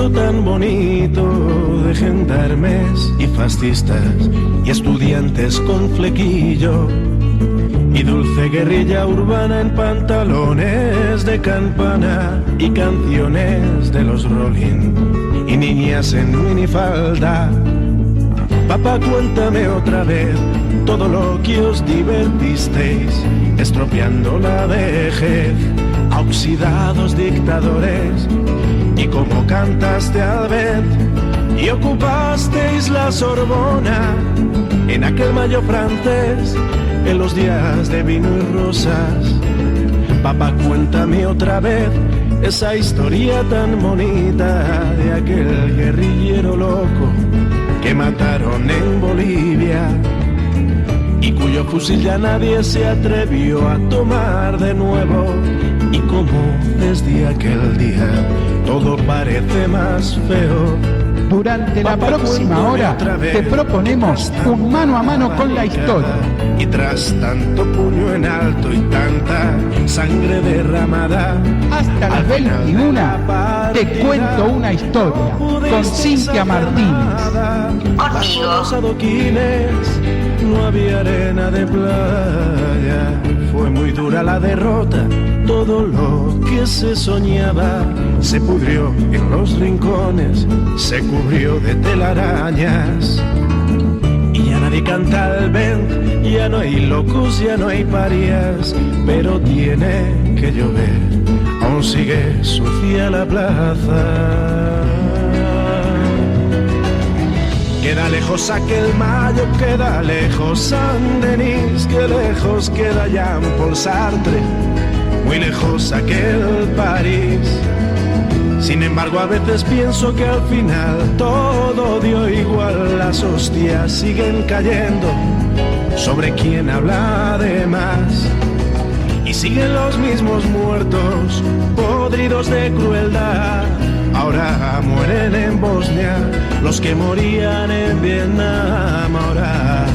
cuento tan bonito de gendarmes y fascistas y estudiantes con flequillo y dulce guerrilla urbana en pantalones de campana y canciones de los Rolling y niñas en minifalda. Papá, cuéntame otra vez todo lo que os divertisteis, estropeando la vejez a oxidados dictadores, y cómo cantaste al vez y ocupasteis la Sorbona en aquel mayo francés, en los días de vino y rosas. Papá, cuéntame otra vez esa historia tan bonita de aquel guerrillero loco que mataron en Bolivia y cuyo fusil ya nadie se atrevió a tomar de nuevo, y cómo desde aquel día todo parece más feo. Durante la próxima hora te proponemos un mano a mano con la historia. Y tras tanto puño en alto y tanta sangre derramada, hasta las 21 te cuento una historia con Cintia Martínez. Conmigo. No había arena de playa, fue muy dura la derrota, todo lo que se soñaba se pudrió en los rincones, se cubrió de telarañas. Y ya nadie canta al vent, ya no hay locos, ya no hay parias, pero tiene que llover, aún sigue sucia la plaza. Queda lejos aquel mayo, queda lejos Saint-Denis, que lejos queda Jean-Paul Sartre, muy lejos aquel París. Sin embargo, a veces pienso que al final todo dio igual, las hostias siguen cayendo sobre quien habla de más. Y siguen los mismos muertos, podridos de crueldad. Ahora mueren en Bosnia los que morían en Vietnam. Ahora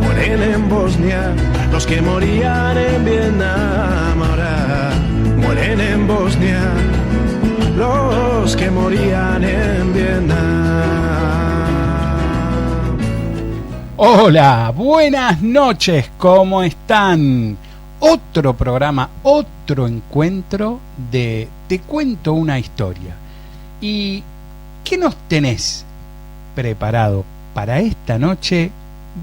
mueren en Bosnia los que morían en Vietnam. Ahora mueren en Bosnia los que morían en Vietnam. Hola, buenas noches, ¿cómo están? Otro programa, otro encuentro de Te cuento una historia. ¿Y qué nos tenés preparado para esta noche,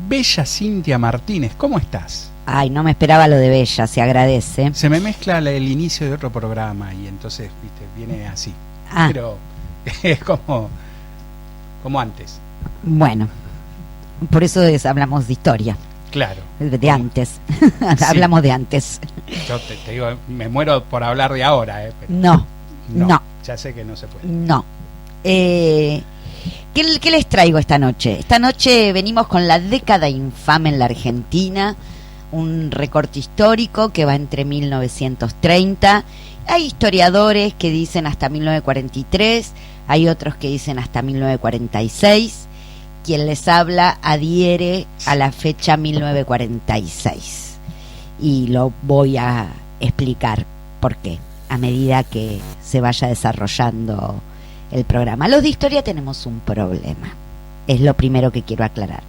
bella Cintia Martínez? ¿Cómo estás? Ay, no me esperaba lo de bella, se agradece. Se me mezcla el inicio de otro programa y entonces, viste, viene así. Pero es como antes. Bueno, por eso hablamos de historia. Claro. De antes. Hablamos de antes. Yo te digo, me muero por hablar de ahora. Pero No. Ya sé que no se puede. No. ¿Qué les traigo esta noche? Esta noche venimos con la década infame en la Argentina, un recorte histórico que va entre 1930. Hay historiadores que dicen hasta 1943, hay otros que dicen hasta 1946. Quien les habla adhiere a la fecha 1946. Y lo voy a explicar por qué a medida que se vaya desarrollando el programa. Los de historia tenemos un problema. Es lo primero que quiero aclarar.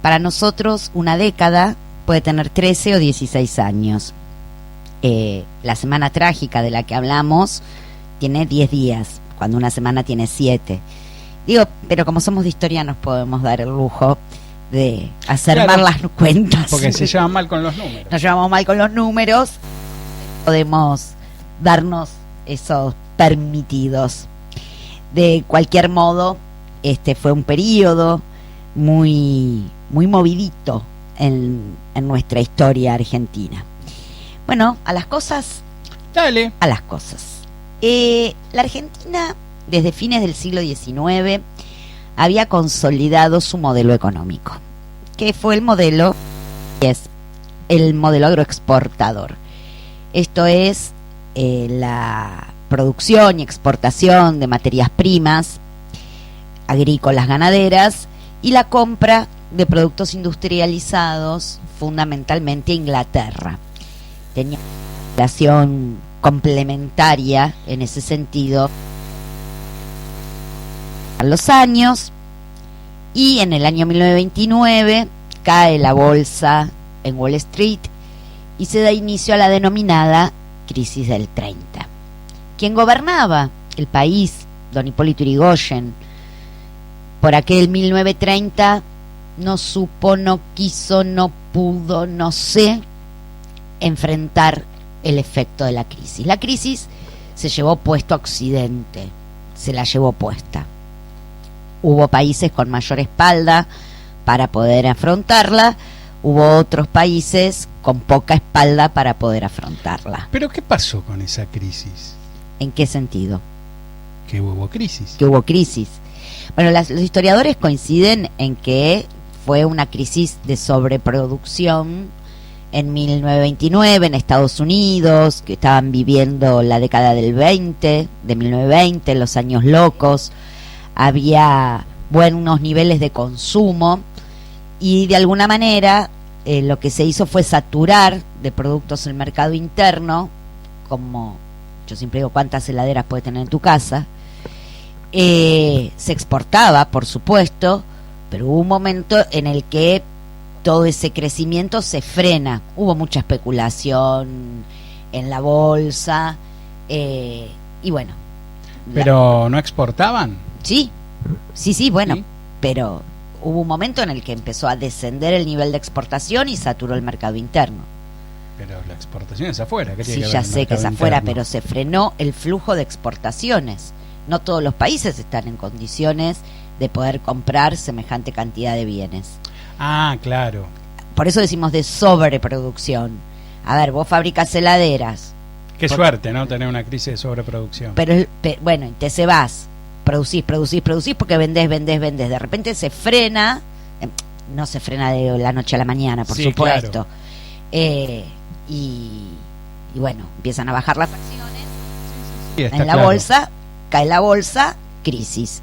Para nosotros una década puede tener 13 o 16 años. La semana trágica de la que hablamos tiene 10 días, cuando una semana tiene 7. Digo, pero como somos de historia nos podemos dar el lujo de hacer mal las cuentas. Porque se llevan mal con los números. Nos llevamos mal con los números. Podemos darnos esos permitidos. De cualquier modo, este fue un periodo muy movidito en nuestra historia argentina. Bueno, a las cosas. Dale. A las cosas. La Argentina, desde fines del siglo XIX, había consolidado su modelo económico, que fue el modelo agroexportador. Esto es la producción y exportación de materias primas agrícolas, ganaderas, y la compra de productos industrializados, fundamentalmente a Inglaterra. Tenía una relación complementaria en ese sentido los años, y en el año 1929 cae la bolsa en Wall Street y se da inicio a la denominada crisis del 30. ¿Quién gobernaba el país? Don Hipólito Yrigoyen. Por aquel 1930 no supo, no quiso, no pudo, no sé, enfrentar el efecto de la crisis. La crisis se llevó puesto a Occidente, se la llevó puesta. Hubo países con mayor espalda para poder afrontarla, hubo otros países con poca espalda para poder afrontarla. ¿Pero qué pasó con esa crisis? ¿En qué sentido? Que hubo crisis. Que hubo crisis. Bueno, los historiadores coinciden en que fue una crisis de sobreproducción en 1929 en Estados Unidos, que estaban viviendo la década del 20, de 1920, los años locos. Había buenos niveles de consumo y de alguna manera lo que se hizo fue saturar de productos el mercado interno, como yo siempre digo, ¿cuántas heladeras puedes tener en tu casa? Se exportaba, por supuesto, pero hubo un momento en el que todo ese crecimiento se frena. Hubo mucha especulación en la bolsa y bueno. ¿Pero no exportaban? Sí, bueno, ¿Sí? Pero hubo un momento en el que empezó a descender el nivel de exportación y saturó el mercado interno. Pero la exportación es afuera. ¿Qué tiene Sí, que ver ya el sé que es mercado afuera, interno? pero se frenó el flujo de exportaciones. No todos los países están en condiciones de poder comprar semejante cantidad de bienes. Ah, claro. Por eso decimos de sobreproducción. A ver, vos fabricas heladeras. Qué suerte, ¿no? Tener una crisis de sobreproducción. Pero bueno, te se vas. Producís porque vendés. De repente se frena. No se frena de la noche a la mañana, por Sí, supuesto. claro. Y bueno, empiezan a bajar las acciones. Sí, está En la claro. bolsa, cae la bolsa, crisis.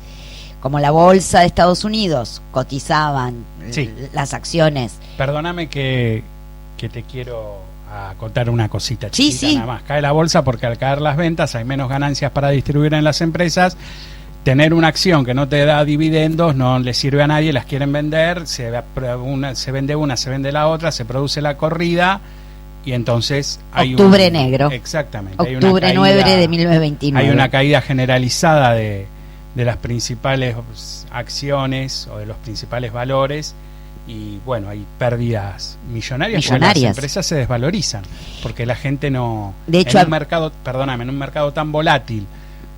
Como la bolsa de Estados Unidos cotizaban Sí. las acciones. Perdóname que te quiero contar una cosita Sí, chiquita sí. nada más. Cae la bolsa porque al caer las ventas hay menos ganancias para distribuir en las empresas. Tener una acción que no te da dividendos no le sirve a nadie, las quieren vender, se vende una, se vende la otra, se produce la corrida y entonces hay Octubre negro. Exactamente. hay una Octubre caída- 9 de 1929. Hay una caída generalizada de las principales acciones o de los principales valores y bueno, hay pérdidas millonarias porque las empresas se desvalorizan porque la gente no... De hecho, en un mercado tan volátil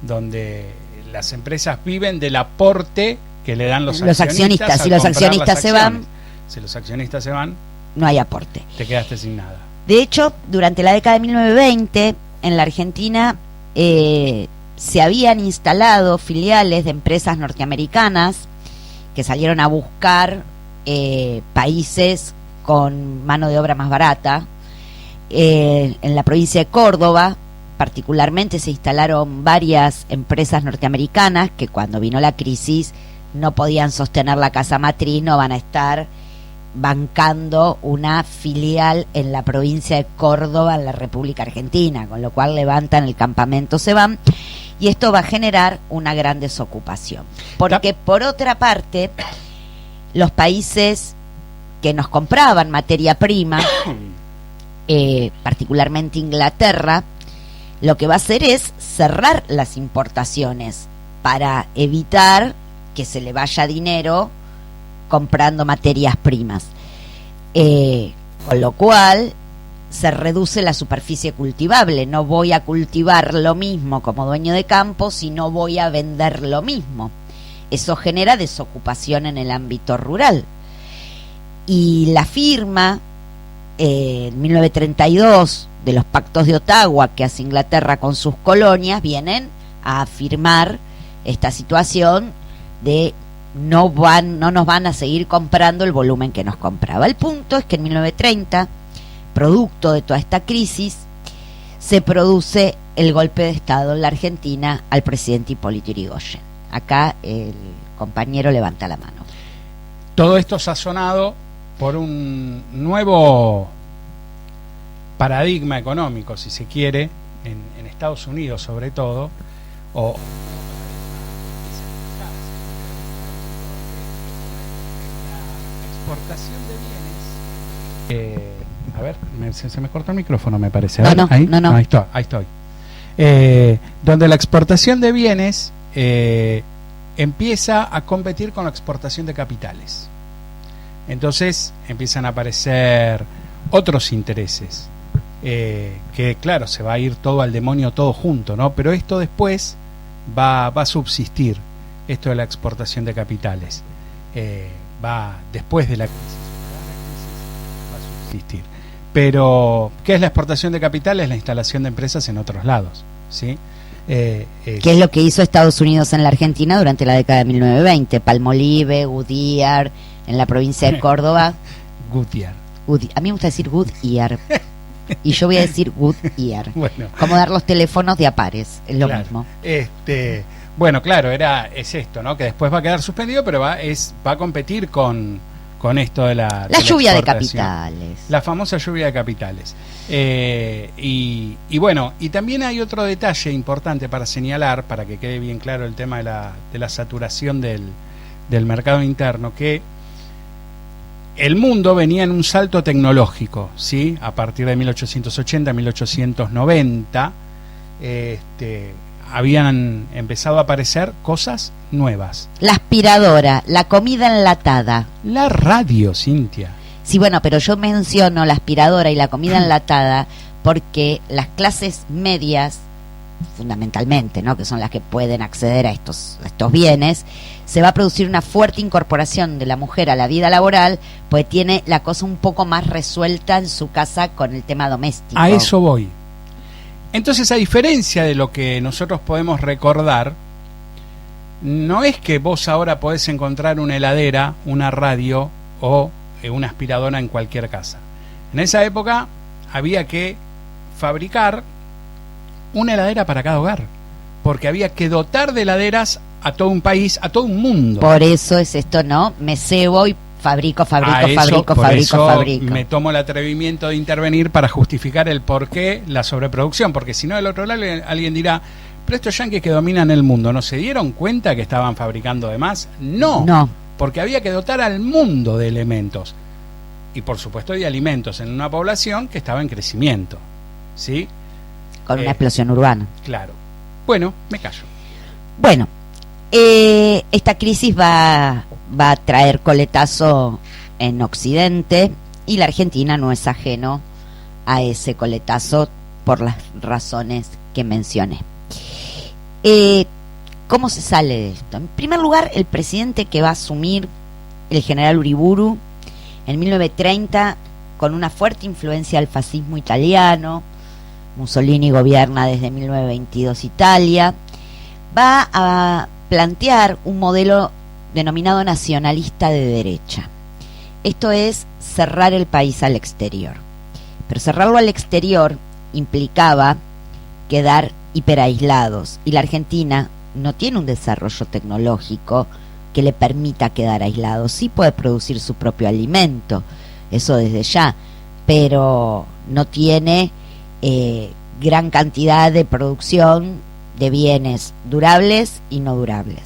donde las empresas viven del aporte que le dan los accionistas. Si los accionistas se van, si los accionistas se van, no hay aporte. te quedaste sin nada. De hecho, durante la década de 1920, en la Argentina se habían instalado filiales de empresas norteamericanas que salieron a buscar países con mano de obra más barata. En la provincia de Córdoba, particularmente, se instalaron varias empresas norteamericanas que cuando vino la crisis no podían sostener la casa matriz, no van a estar bancando una filial en la provincia de Córdoba, en la República Argentina, con lo cual levantan el campamento, se van, y esto va a generar una gran desocupación. Porque por otra parte, los países que nos compraban materia prima, particularmente Inglaterra, lo que va a hacer es cerrar las importaciones para evitar que se le vaya dinero comprando materias primas. Con lo cual se reduce la superficie cultivable. No voy a cultivar lo mismo como dueño de campo, sino voy a vender lo mismo. Eso genera desocupación en el ámbito rural. Y la firma en 1932 de los pactos de Ottawa que hace Inglaterra con sus colonias vienen a afirmar esta situación de no nos van a seguir comprando el volumen que nos compraba. El punto es que en 1930, producto de toda esta crisis, se produce el golpe de Estado en la Argentina al presidente Hipólito Yrigoyen. Acá el compañero levanta la mano. Todo esto sazonado por un nuevo paradigma económico, si se quiere, en Estados Unidos sobre todo, exportación de bienes... a ver, se me cortó el micrófono, me parece. No, ¿Ahí? no. Ahí estoy. Donde la exportación de bienes empieza a competir con la exportación de capitales. Entonces empiezan a aparecer otros intereses, que claro, se va a ir todo al demonio todo junto, ¿no? Pero esto después va a subsistir, esto de la exportación de capitales. Va después de la crisis va a subsistir. Pero, ¿qué es la exportación de capitales? La instalación de empresas en otros lados, ¿sí? ¿Qué es lo que hizo Estados Unidos en la Argentina durante la década de 1920? Palmolive, Goodyear, en la provincia de Córdoba. Goodyear. A mí me gusta decir Goodyear. Y yo voy a decir Goodyear. Bueno. Como dar los teléfonos de a pares, es lo mismo. Bueno, claro, es esto, ¿no? Que después va a quedar suspendido, pero va a competir con esto de la lluvia de exportación. capitales. La famosa lluvia de capitales. Y bueno, y también hay otro detalle importante para señalar, para que quede bien claro el tema de la saturación del mercado interno, que el mundo venía en un salto tecnológico, ¿sí? A partir de 1880, 1890, habían empezado a aparecer cosas nuevas. La aspiradora, la comida enlatada. La radio, Cintia. Sí, bueno, pero yo menciono la aspiradora y la comida enlatada porque las clases medias, fundamentalmente, ¿no?, que son las que pueden acceder a estos bienes, se va a producir una fuerte incorporación de la mujer a la vida laboral, pues tiene la cosa un poco más resuelta en su casa con el tema doméstico. A eso voy. Entonces, a diferencia de lo que nosotros podemos recordar, no es que vos ahora podés encontrar una heladera, una radio o una aspiradora en cualquier casa. En esa época había que fabricar una heladera para cada hogar, porque había que dotar de heladeras a todo un país, a todo un mundo. Por eso es esto, ¿no? Me cebo y fabrico. Me tomo el atrevimiento de intervenir para justificar el porqué la sobreproducción, porque si no, del otro lado alguien dirá, pero estos yanquis que dominan el mundo, ¿no se dieron cuenta que estaban fabricando de más? No, porque había que dotar al mundo de elementos y por supuesto de alimentos en una población que estaba en crecimiento, ¿sí? Con una explosión urbana. Claro. Bueno, me callo. Bueno, esta crisis va a traer coletazo en Occidente y la Argentina no es ajeno a ese coletazo por las razones que mencioné. ¿Cómo se sale de esto? En primer lugar, el presidente que va a asumir, el general Uriburu, en 1930, con una fuerte influencia del fascismo italiano, Mussolini gobierna desde 1922 Italia, va a plantear un modelo denominado nacionalista de derecha. Esto es cerrar el país al exterior. Pero cerrarlo al exterior implicaba quedar hiperaislados, y la Argentina no tiene un desarrollo tecnológico que le permita quedar aislado. Sí puede producir su propio alimento, eso desde ya, pero no tiene gran cantidad de producción de bienes durables y no durables.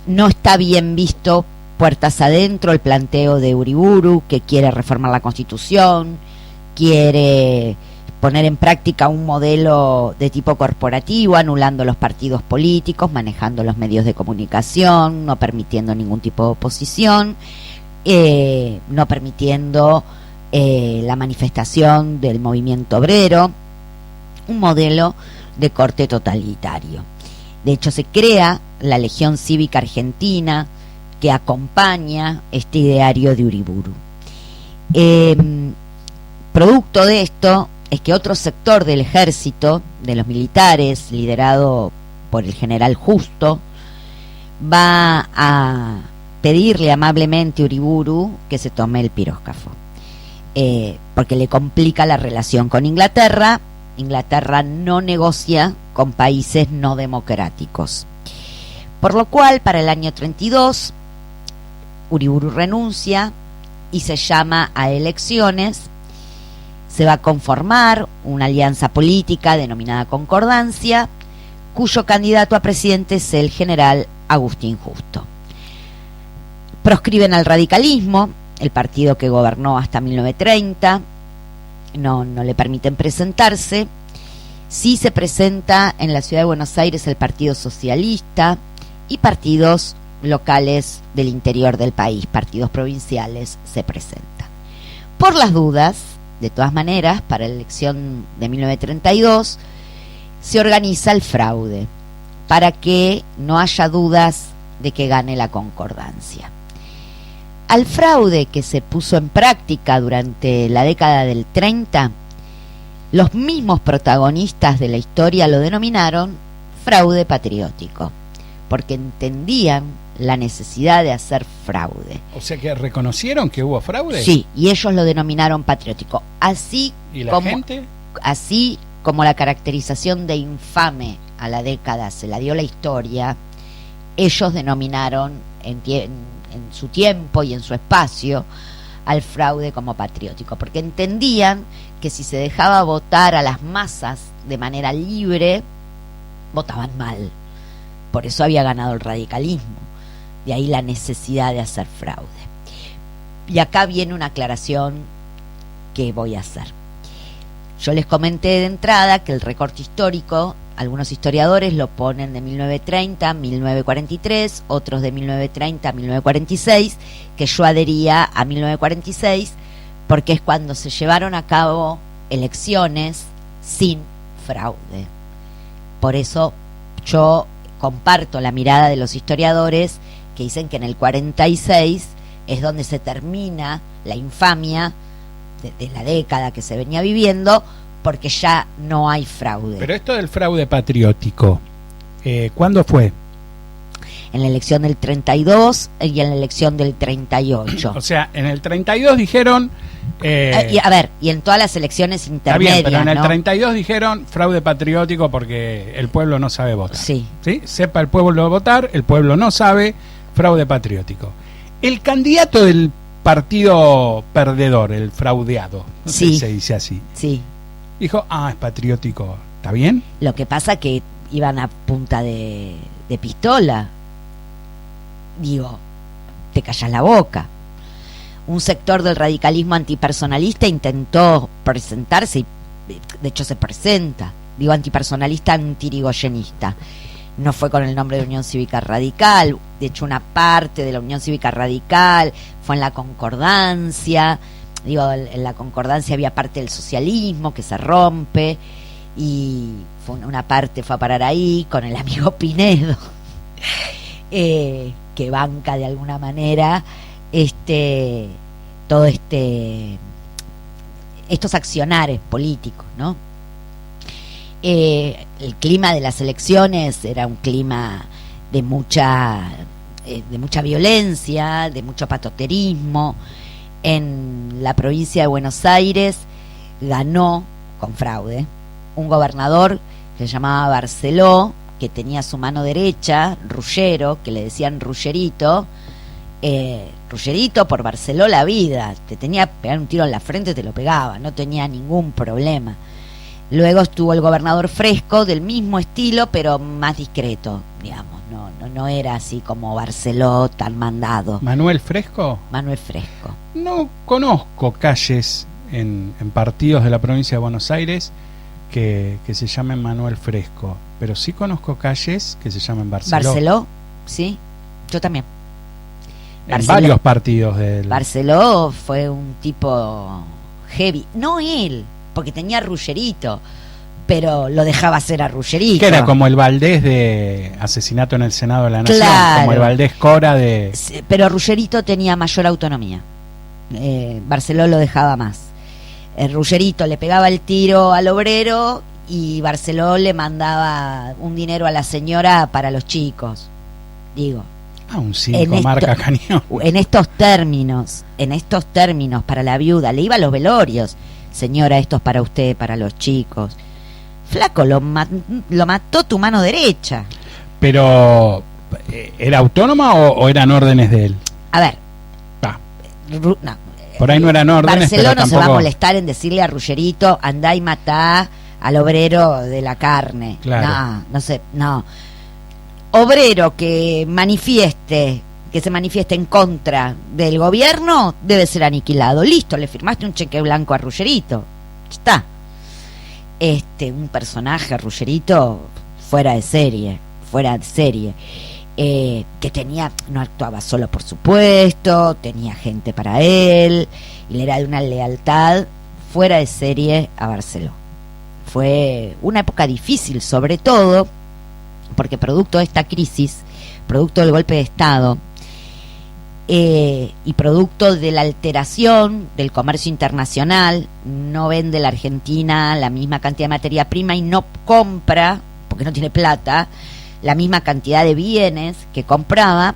No está bien visto puertas adentro el planteo de Uriburu, que quiere reformar la Constitución, quiere poner en práctica un modelo de tipo corporativo, anulando los partidos políticos, manejando los medios de comunicación, no permitiendo ningún tipo de oposición, no permitiendo la manifestación del movimiento obrero, un modelo de corte totalitario. De hecho, se crea la Legión Cívica Argentina, que acompaña este ideario de Uriburu. Producto de esto es que otro sector del ejército, de los militares, liderado por el general Justo, va a pedirle amablemente a Uriburu que se tome el piróscafo, porque le complica la relación con Inglaterra. Inglaterra no negocia con países no democráticos. Por lo cual, para el año 32, Uriburu renuncia y se llama a elecciones. Se va a conformar una alianza política denominada Concordancia, cuyo candidato a presidente es el general Agustín Justo. Proscriben al radicalismo, el partido que gobernó hasta 1930, no le permiten presentarse. Sí se presenta en la ciudad de Buenos Aires el Partido Socialista y partidos locales del interior del país, partidos provinciales, se presentan. Por las dudas, de todas maneras, para la elección de 1932 se organiza el fraude para que no haya dudas de que gane la concordancia. Al fraude que se puso en práctica durante la década del 30, los mismos protagonistas de la historia lo denominaron fraude patriótico, porque entendían la necesidad de hacer fraude. O sea que reconocieron que hubo fraude. Sí, y ellos lo denominaron patriótico. Así ¿Y la como, gente? así como la caracterización de infame a la década se la dio la historia, ellos denominaron en su tiempo y en su espacio al fraude como patriótico, porque entendían que si se dejaba votar a las masas de manera libre, votaban mal. Por eso había ganado el radicalismo. De ahí la necesidad de hacer fraude. Y acá viene una aclaración que voy a hacer. Yo les comenté de entrada que el recorte histórico, algunos historiadores lo ponen de 1930 a 1943, otros de 1930 a 1946, que yo adhería a 1946, porque es cuando se llevaron a cabo elecciones sin fraude. Por eso yo comparto la mirada de los historiadores que dicen que en el 46 es donde se termina la infamia de la década que se venía viviendo, porque ya no hay fraude. Pero esto del fraude patriótico, ¿cuándo fue? En la elección del 32 y en la elección del 38. O sea, en el 32 dijeron... y en todas las elecciones intermedias, está bien, pero en el ¿no? 32 dijeron fraude patriótico porque el pueblo no sabe votar. Sí. ¿Sí? Sepa el pueblo votar, el pueblo no sabe, fraude patriótico. El candidato del partido perdedor, el fraudeado, no sé si se dice así, Sí. dijo, es patriótico, ¿está bien? Lo que pasa que iban a punta de pistola. Digo, te callas la boca. Un sector del radicalismo antipersonalista intentó presentarse y de hecho se presenta, digo antipersonalista antirigoyenista. No fue con el nombre de Unión Cívica Radical, de hecho una parte de la Unión Cívica Radical fue en la Concordancia, digo, en la Concordancia había parte del socialismo que se rompe y una parte fue a parar ahí con el amigo Pinedo, que banca de alguna manera estos accionares políticos, ¿no? El clima de las elecciones era un clima de mucha violencia, de mucho patoterismo. En la provincia de Buenos Aires ganó con fraude un gobernador que se llamaba Barceló, que tenía su mano derecha, Ruggero, que le decían Ruggerito. Ruggerito por Barceló la vida, te tenía que pegar un tiro en la frente, te lo pegaba, no tenía ningún problema. Luego estuvo el gobernador Fresco, del mismo estilo, pero más discreto, digamos, no era así como Barceló tan mandado. ¿Manuel Fresco? Manuel Fresco. No conozco calles en partidos de la provincia de Buenos Aires que se llamen Manuel Fresco, pero sí conozco calles que se llaman Barceló. Barceló, sí, yo también. En varios partidos del... Barceló fue un tipo heavy, no él, porque tenía Ruggerito, pero lo dejaba hacer a Ruggerito. Que era como el Valdés de Asesinato en el Senado de la Nación, claro, como el Valdés Cora de... Sí, pero Ruggerito tenía mayor autonomía, Barceló lo dejaba más. Ruggerito le pegaba el tiro al obrero y Barceló le mandaba un dinero a la señora para los chicos, digo. Un 5 marca cañón. En estos términos, para la viuda, le iba a los velorios. Señora, esto es para usted, para los chicos. Flaco, lo mató tu mano derecha. Pero, ¿era autónoma o eran órdenes de él? A ver. No. Por ahí no eran órdenes, Barceló pero no tampoco... se va a molestar en decirle a Ruggerito, andá y matá al obrero de la carne. Claro. No sé, no. Obrero que manifieste que se manifieste en contra del gobierno debe ser aniquilado. Listo, le firmaste un cheque blanco a Ruggerito. Está. Un personaje, Ruggerito, fuera de serie. Que no actuaba solo, por supuesto, tenía gente para él, y le era de una lealtad fuera de serie a Barceló. Fue una época difícil, sobre todo porque producto de esta crisis, producto del golpe de Estado, y producto de la alteración del comercio internacional, no vende la Argentina la misma cantidad de materia prima y no compra, porque no tiene plata, la misma cantidad de bienes que compraba.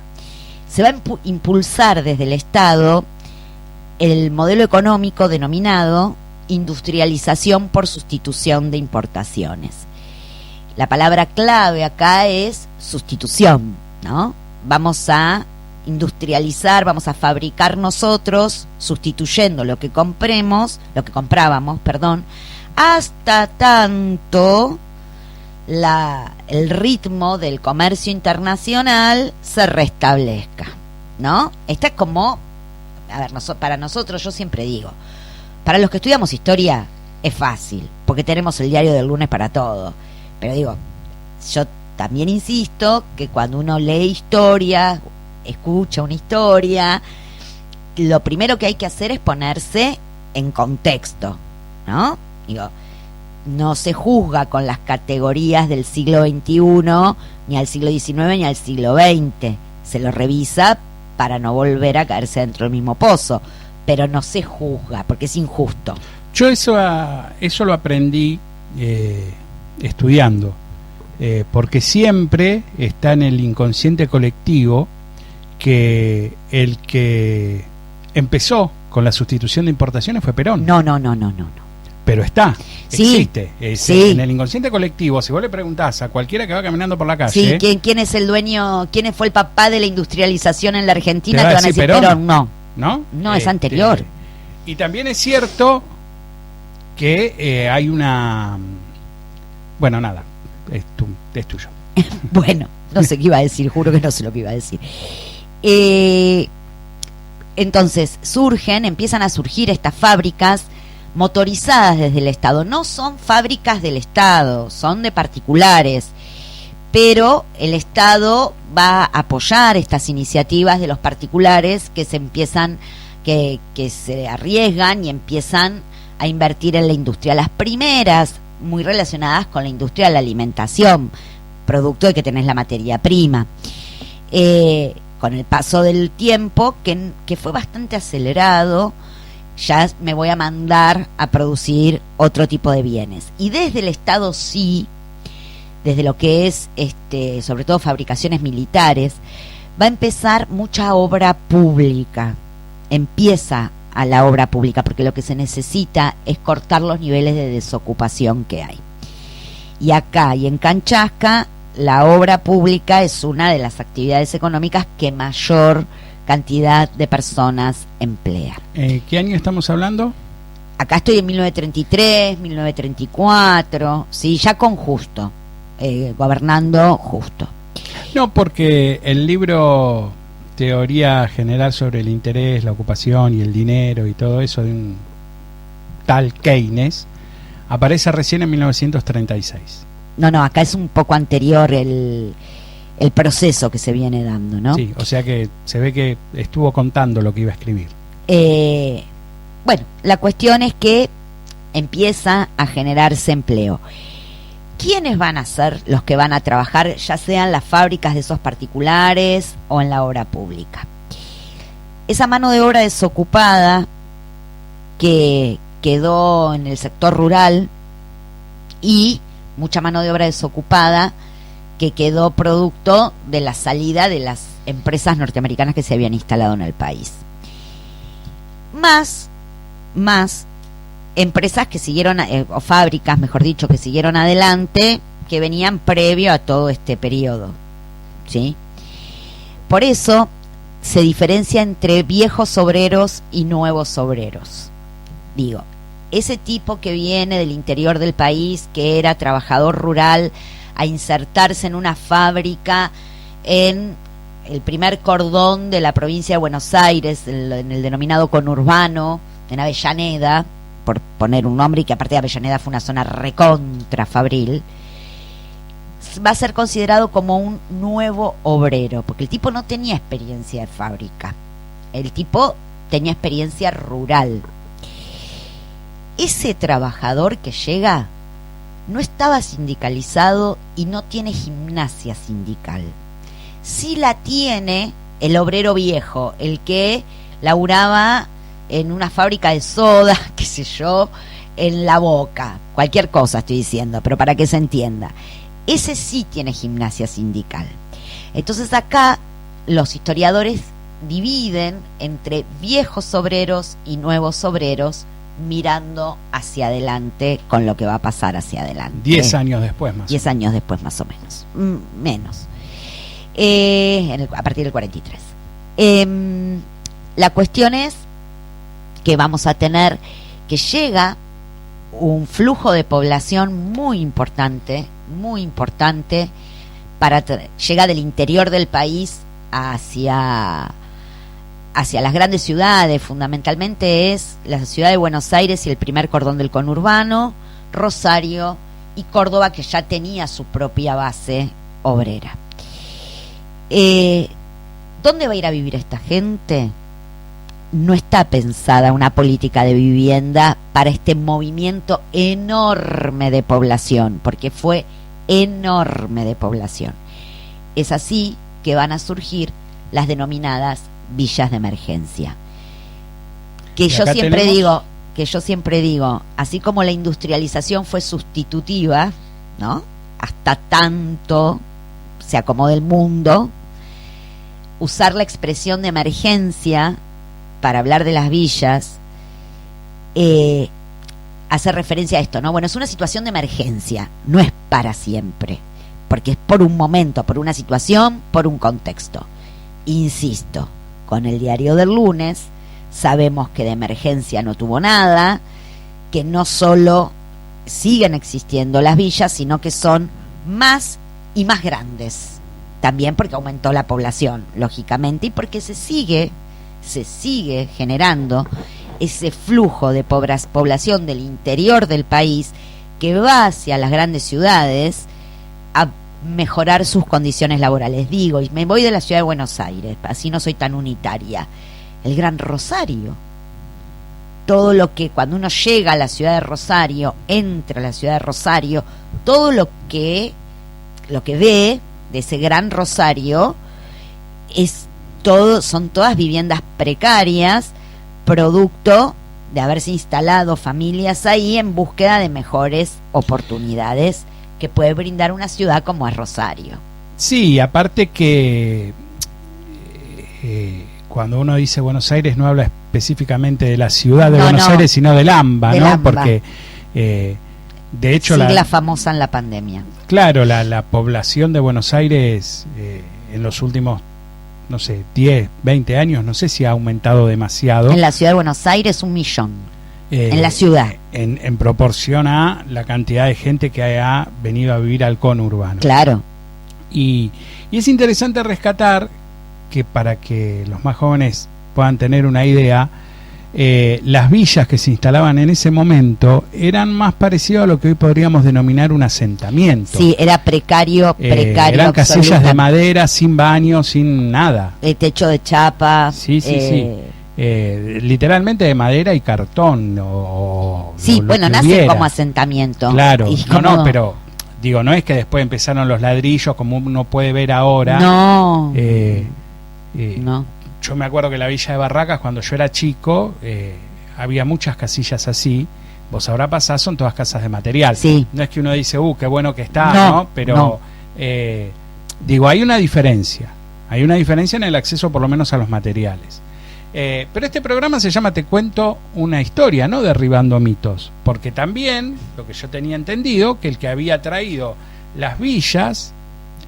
Se va a impulsar desde el Estado el modelo económico denominado industrialización por sustitución de importaciones. La palabra clave acá es sustitución, ¿no? Vamos a industrializar, vamos a fabricar nosotros, sustituyendo lo que comprábamos, hasta tanto el ritmo del comercio internacional se restablezca, ¿no? Esta es como, a ver, para nosotros, yo siempre digo, para los que estudiamos historia es fácil, porque tenemos el diario del lunes para todo, pero digo, yo también insisto que cuando uno lee historia, escucha una historia, lo primero que hay que hacer es ponerse en contexto, ¿no? Digo, no se juzga con las categorías del siglo XXI, ni al siglo XIX, ni al siglo XX. Se lo revisa para no volver a caerse dentro del mismo pozo, pero no se juzga, porque es injusto. Yo eso lo aprendí estudiando, porque siempre está en el inconsciente colectivo que el que empezó con la sustitución de importaciones fue Perón. No. Pero Sí, existe. sí. En el inconsciente colectivo, si vos le preguntás a cualquiera que va caminando por la calle... Sí, ¿quién es el dueño, quién fue el papá de la industrialización en la Argentina? Te va a Te van a decir decir Perón. ¿No? Es anterior. Y también es cierto que hay una... Bueno, nada, es tuyo. Bueno, no sé qué iba a decir, juro que no sé lo que iba a decir. Entonces empiezan a surgir estas fábricas motorizadas desde el Estado. No son fábricas del Estado, son de particulares, pero el Estado va a apoyar estas iniciativas de los particulares que se arriesgan y empiezan a invertir en la industria. Las primeras, muy relacionadas con la industria de la alimentación, producto de que tenés la materia prima. Con el paso del tiempo, que fue bastante acelerado, ya me voy a mandar a producir otro tipo de bienes. Y desde el Estado sí, desde lo que es sobre todo fabricaciones militares, va a empezar mucha obra pública. Empieza a la obra pública, porque lo que se necesita es cortar los niveles de desocupación que hay. Y acá y en Canchasca, la obra pública es una de las actividades económicas que mayor cantidad de personas emplea. ¿Qué año estamos hablando? Acá estoy en 1933, 1934, sí, ya con Justo, gobernando Justo. No, porque el libro Teoría General sobre el Interés, la Ocupación y el Dinero y todo eso de un tal Keynes aparece recién en 1936. No, acá es un poco anterior el proceso que se viene dando, ¿no? Sí, o sea que se ve que estuvo contando lo que iba a escribir. Bueno, la cuestión es que empieza a generarse empleo. ¿Quiénes van a ser los que van a trabajar, ya sean las fábricas de esos particulares o en la obra pública? Esa mano de obra desocupada que quedó en el sector rural y mucha mano de obra desocupada que quedó producto de la salida de las empresas norteamericanas que se habían instalado en el país. Más empresas que siguieron, o fábricas, mejor dicho, que siguieron adelante, que venían previo a todo este periodo, ¿sí? Por eso se diferencia entre viejos obreros y nuevos obreros. Digo, ese tipo que viene del interior del país, que era trabajador rural, a insertarse en una fábrica en el primer cordón de la provincia de Buenos Aires, en el denominado conurbano, en Avellaneda, por poner un nombre, y que aparte de Avellaneda fue una zona recontra fabril, va a ser considerado como un nuevo obrero, porque el tipo no tenía experiencia de fábrica, el tipo tenía experiencia rural. Ese trabajador que llega no estaba sindicalizado y no tiene gimnasia sindical. Sí la tiene el obrero viejo, el que laburaba en una fábrica de soda, qué sé yo, en La Boca, cualquier cosa estoy diciendo, pero para que se entienda. Ese sí tiene gimnasia sindical. Entonces acá los historiadores dividen entre viejos obreros y nuevos obreros, mirando hacia adelante con lo que va a pasar hacia adelante. 10 años después más. 10 años después más o menos. Menos. A partir del 43. La cuestión es que vamos a tener que llega un flujo de población muy importante, llega del interior del país hacia las grandes ciudades. Fundamentalmente es la ciudad de Buenos Aires y el primer cordón del conurbano, Rosario y Córdoba, que ya tenía su propia base obrera. ¿Dónde va a ir a vivir esta gente? No está pensada una política de vivienda para este movimiento enorme de población, porque fue enorme de población. Es así que van a surgir las denominadas villas de emergencia. Que yo siempre digo, así como la industrialización fue sustitutiva, ¿no? Hasta tanto se acomode el mundo, usar la expresión de emergencia para hablar de las villas hace referencia a esto, ¿no? Bueno, es una situación de emergencia, no es para siempre, porque es por un momento, por una situación, por un contexto. Insisto, con el diario del lunes sabemos que de emergencia no tuvo nada, que no solo siguen existiendo las villas, sino que son más y más grandes, también porque aumentó la población, lógicamente, y porque se sigue generando ese flujo de población del interior del país que va hacia las grandes ciudades a mejorar sus condiciones laborales. Digo, y me voy de la ciudad de Buenos Aires, así no soy tan unitaria. El Gran Rosario, todo lo que cuando uno llega a la ciudad de Rosario, entra a la ciudad de Rosario, todo lo que ve de ese Gran Rosario son todas viviendas precarias, producto de haberse instalado familias ahí en búsqueda de mejores oportunidades que puede brindar una ciudad como es Rosario. Sí, aparte que cuando uno dice Buenos Aires no habla específicamente de la ciudad de Buenos Aires, sino del AMBA, ¿no? AMBA. Porque de hecho sigla famosa en la pandemia. Claro, la población de Buenos Aires en los últimos, no sé, 10, 20 años, no sé si ha aumentado demasiado. En la ciudad de Buenos Aires 1 millón. En la ciudad. En proporción a la cantidad de gente que ha venido a vivir al conurbano. Claro. Y es interesante rescatar que, para que los más jóvenes puedan tener una idea, las villas que se instalaban en ese momento eran más parecidas a lo que hoy podríamos denominar un asentamiento. Sí, era precario. Eran casillas de madera, sin baño, sin nada. El techo de chapa. Sí. Literalmente de madera y cartón. Sí, bueno, nace como asentamiento. Claro, pero digo, no es que después empezaron los ladrillos como uno puede ver ahora. No. No. Yo me acuerdo que en la Villa de Barracas, cuando yo era chico, había muchas casillas así. Vos ahora pasás, son todas casas de material. Sí. No es que uno dice, qué bueno que está, ¿no? Pero, digo, hay una diferencia. Hay una diferencia en el acceso, por lo menos, a los materiales. Pero este programa se llama Te Cuento una Historia, no Derribando Mitos. Porque también, lo que yo tenía entendido, que el que había traído las villas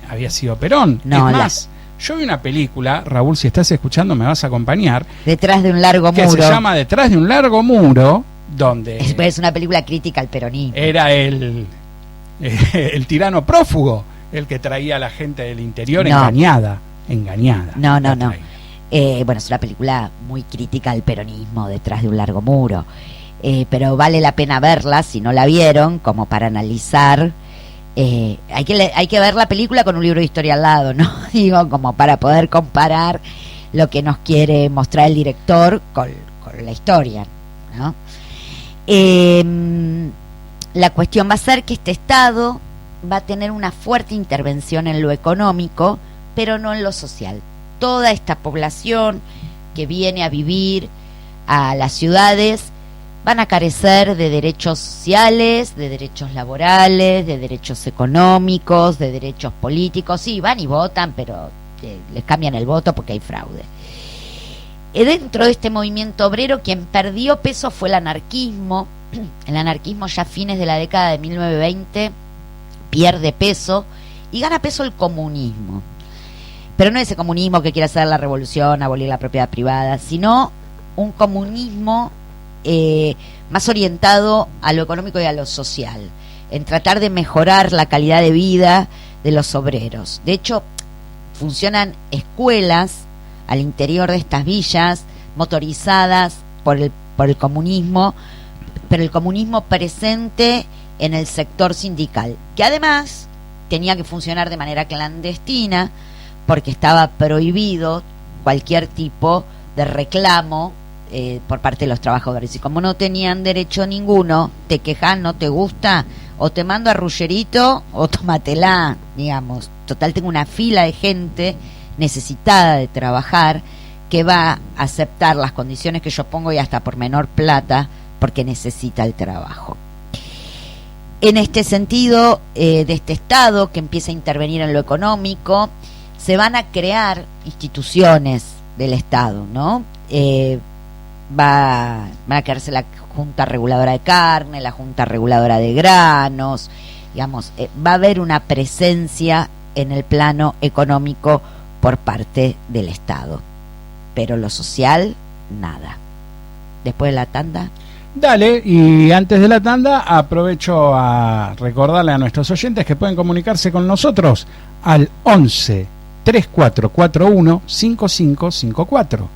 había sido Perón. No, es más, yo vi una película, Raúl, si estás escuchando me vas a acompañar. Detrás de un largo muro. Que se llama Detrás de un largo muro, donde... Es una película crítica al peronismo. Era el tirano prófugo el que traía a la gente del interior engañada. engañada. No, no, la no. traigan. Bueno, es una película muy crítica al peronismo, Detrás de un largo muro. Pero vale la pena verla si no la vieron, como para analizar. Hay que ver la película con un libro de historia al lado, ¿no? Digo, como para poder comparar lo que nos quiere mostrar el director con la historia, ¿no? La cuestión va a ser que este Estado va a tener una fuerte intervención en lo económico, pero no en lo social. Toda esta población que viene a vivir a las ciudades van a carecer de derechos sociales, de derechos laborales, de derechos económicos, de derechos políticos. Sí, van y votan, pero les cambian el voto porque hay fraude. Dentro de este movimiento obrero, quien perdió peso fue el anarquismo. El anarquismo ya a fines de la década de 1920 pierde peso y gana peso el comunismo. Pero no ese comunismo que quiere hacer la revolución, abolir la propiedad privada, sino un comunismo más orientado a lo económico y a lo social, en tratar de mejorar la calidad de vida de los obreros. De hecho, funcionan escuelas al interior de estas villas, motorizadas por el comunismo, pero el comunismo presente en el sector sindical, que además tenía que funcionar de manera clandestina, porque estaba prohibido cualquier tipo de reclamo por parte de los trabajadores. Y como no tenían derecho ninguno, te quejas, no te gusta, o te mando a Rullerito o tómatela, digamos. Total, tengo una fila de gente necesitada de trabajar que va a aceptar las condiciones que yo pongo y hasta por menor plata, porque necesita el trabajo. En este sentido, de este Estado que empieza a intervenir en lo económico, se van a crear instituciones del Estado, ¿no? Van a crearse la Junta Reguladora de Carne, la Junta Reguladora de Granos, digamos, va a haber una presencia en el plano económico por parte del Estado, pero lo social, nada. Después de la tanda. Dale, y antes de la tanda aprovecho a recordarle a nuestros oyentes que pueden comunicarse con nosotros al 11 3441 5554,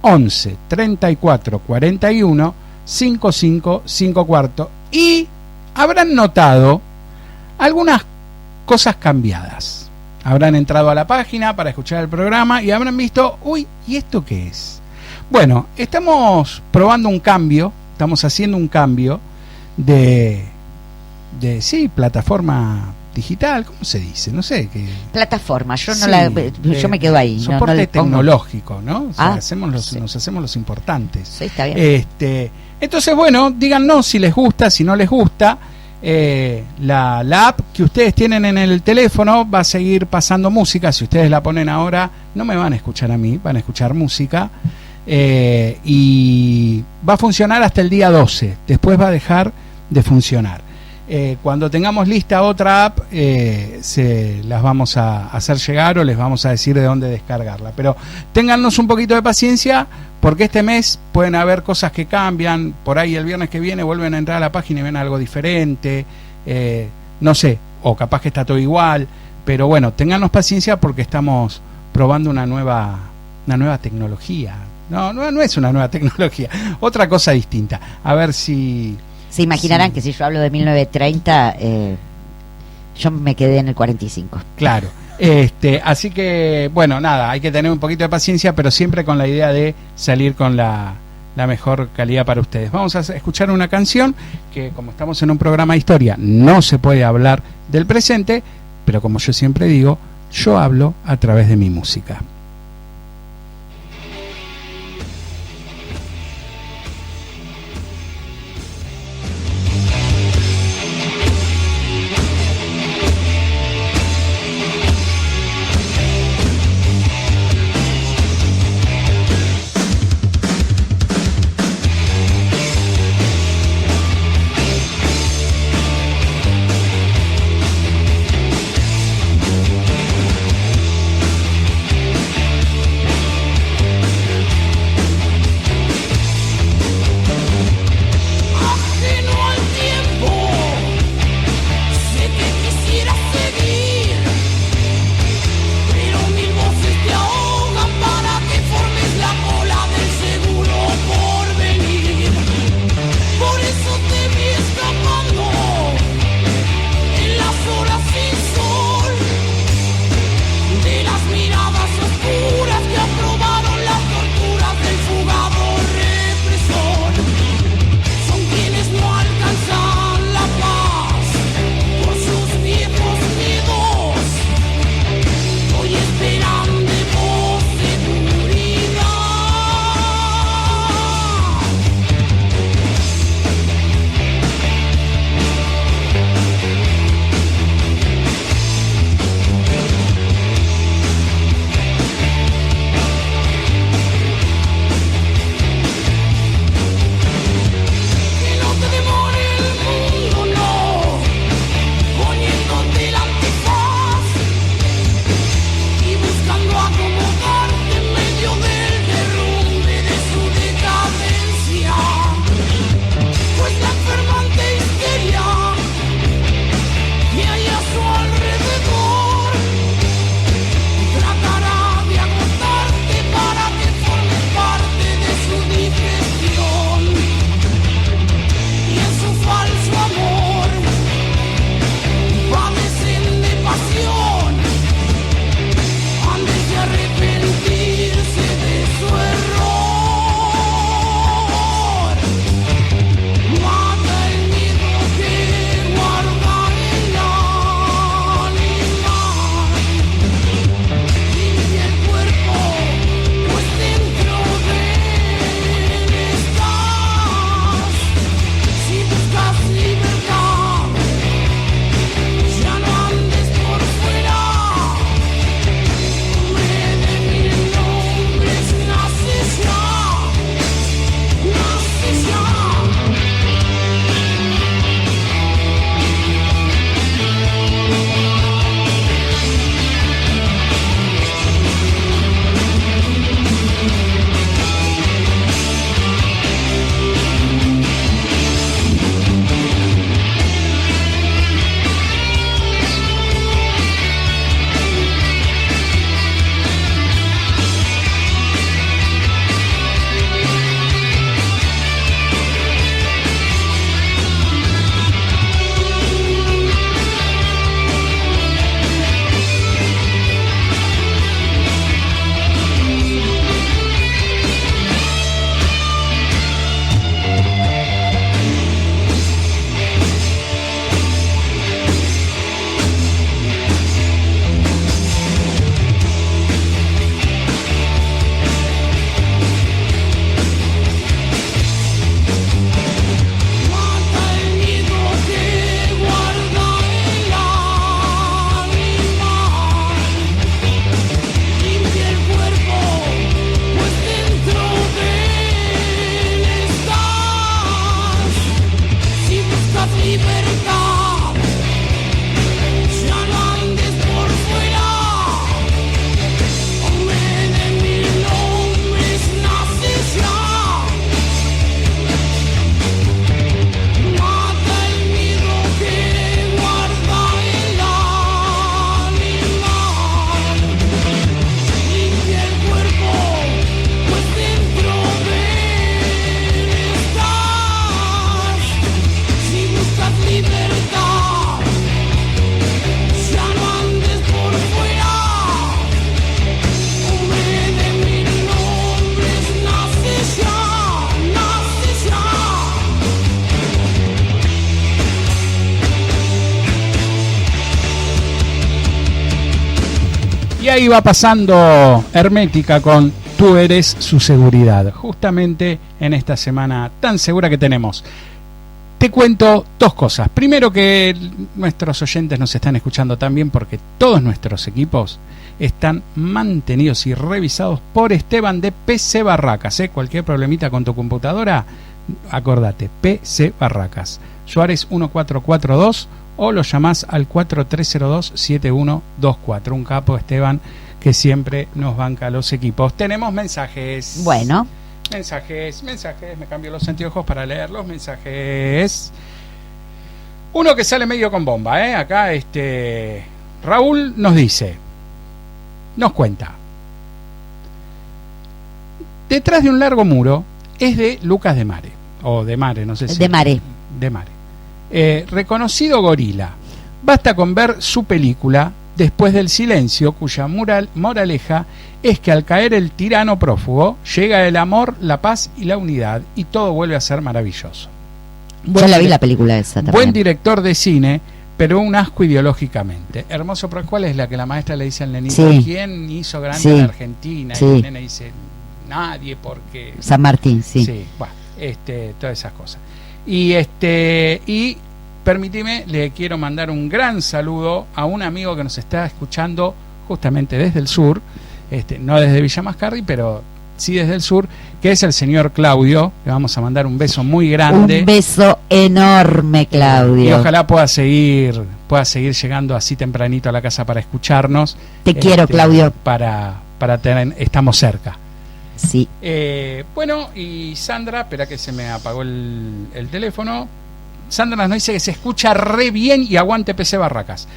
11 34 41 5554, y habrán notado algunas cosas cambiadas. Habrán entrado a la página para escuchar el programa y habrán visto, uy, ¿y esto qué es? Bueno, estamos probando un cambio, estamos haciendo un cambio de plataforma digital, ¿cómo se dice? No sé qué. Plataforma, yo no Sí, yo me quedo ahí. Soporte no le pongo. tecnológico, ¿no? O sea, Sí. nos hacemos los importantes. Sí, está bien. Entonces, bueno, díganos si les gusta, si no les gusta. La app que ustedes tienen en el teléfono va a seguir pasando música. Si ustedes la ponen ahora, no me van a escuchar a mí, van a escuchar música. Y va a funcionar hasta el día 12. Después va a dejar de funcionar. Cuando tengamos lista otra app, se las vamos a hacer llegar o les vamos a decir de dónde descargarla. Pero téngannos un poquito de paciencia, porque este mes pueden haber cosas que cambian. Por ahí el viernes que viene vuelven a entrar a la página y ven algo diferente. No sé, o capaz que está todo igual. Pero bueno, téngannos paciencia porque estamos probando una nueva tecnología. No es una nueva tecnología, otra cosa distinta. A ver si... Se imaginarán que si yo hablo de 1930, yo me quedé en el 45. Claro. Así que, bueno, nada, hay que tener un poquito de paciencia, pero siempre con la idea de salir con la mejor calidad para ustedes. Vamos a escuchar una canción que, como estamos en un programa de historia, no se puede hablar del presente, pero como yo siempre digo, yo hablo a través de mi música. ahí va pasando Hermética con Tú eres su seguridad, justamente en esta semana tan segura que tenemos. Te cuento dos cosas. Primero, que nuestros oyentes nos están escuchando también porque todos nuestros equipos están mantenidos y revisados por Esteban de PC Barracas. Cualquier problemita con tu computadora, acordate, PC Barracas. Suárez 1442 o lo llamás al 4302-7124. Un capo, Esteban, que siempre nos banca los equipos. Tenemos mensajes. Bueno. Mensajes, me cambio los anteojos para leer los mensajes. Uno que sale medio con bomba, acá Raúl nos cuenta. Detrás de un largo muro es de Lucas de Mare, o de Mare, no sé si. De Mare. Reconocido gorila. Basta con ver su película Después del silencio, cuya moraleja es que al caer el tirano prófugo, llega el amor, la paz y la unidad, y todo vuelve a ser maravilloso. Yo la vi la película esa también. Buen director de cine, pero un asco ideológicamente. Hermoso, pero ¿cuál es la que la maestra le dice al nenito? Sí. ¿Quién hizo grande a la Argentina? Sí. Y el nene dice, nadie, porque... San Martín, sí. Sí, bueno, todas esas cosas. Y permíteme, le quiero mandar un gran saludo a un amigo que nos está escuchando justamente desde el sur, no desde Villa Mascardi, pero sí desde el sur, que es el señor Claudio. Le vamos a mandar un beso muy grande. Un beso enorme, Claudio. Y ojalá pueda seguir llegando así tempranito a la casa para escucharnos. Te quiero, Claudio. Para estamos cerca. Sí. Bueno, y Sandra, espera que se me apagó el teléfono. Sandra nos dice que se escucha re bien y aguante PC Barracas.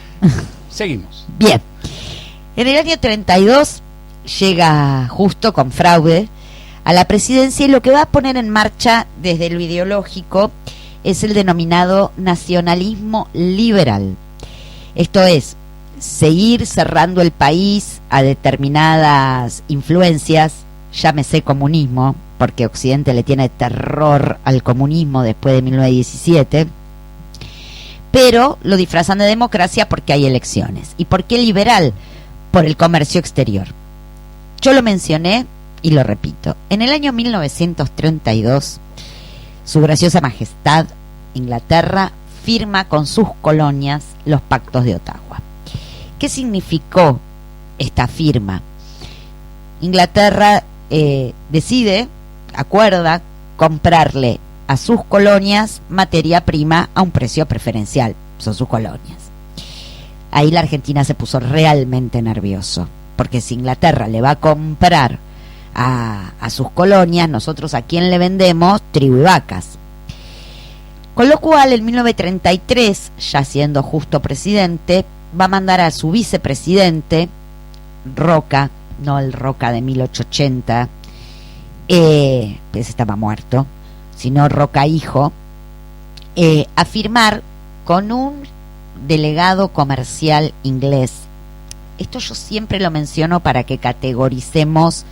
Seguimos. Bien. En el año 32 llega Justo con fraude a la presidencia, y lo que va a poner en marcha desde lo ideológico es el denominado nacionalismo liberal. Esto es, seguir cerrando el país a determinadas influencias, llámese comunismo, porque Occidente le tiene terror al comunismo después de 1917, pero lo disfrazan de democracia porque hay elecciones. ¿Y por qué liberal? Por el comercio exterior. Yo lo mencioné y lo repito. En el año 1932, Su Graciosa Majestad, Inglaterra, firma con sus colonias los pactos de Ottawa. ¿Qué significó esta firma? Inglaterra acuerda comprarle a sus colonias materia prima a un precio preferencial. Son sus colonias. Ahí la Argentina se puso realmente nervioso, porque si Inglaterra le va a comprar a sus colonias, nosotros a quién le vendemos, trigo y vacas. Con lo cual, en 1933, ya siendo Justo presidente, va a mandar a su vicepresidente, Roca, no el Roca de 1880, ese estaba muerto, sino Roca hijo, a firmar con un delegado comercial inglés. Esto yo siempre lo menciono para que categoricemos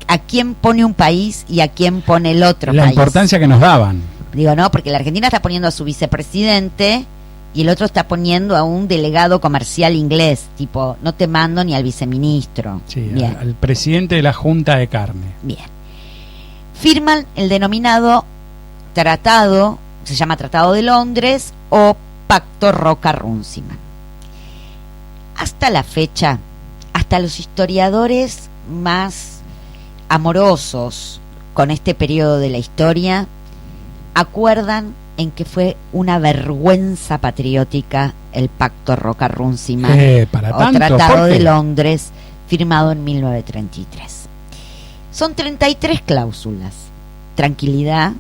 a quién pone un país y a quién pone el otro la país. La importancia que nos daban. Digo, no, porque la Argentina está poniendo a su vicepresidente y el otro está poniendo a un delegado comercial inglés, tipo, no te mando ni al viceministro. Sí, bien. Al presidente de la Junta de Carne. Bien. Firman el denominado tratado, se llama Tratado de Londres o Pacto Roca-Runciman. Hasta la fecha, hasta los historiadores más amorosos con este periodo de la historia acuerdan en que fue una vergüenza patriótica el Pacto Roca-Runciman o Tratado de Londres, firmado en 1933. Son 33 cláusulas. Tranquilidad,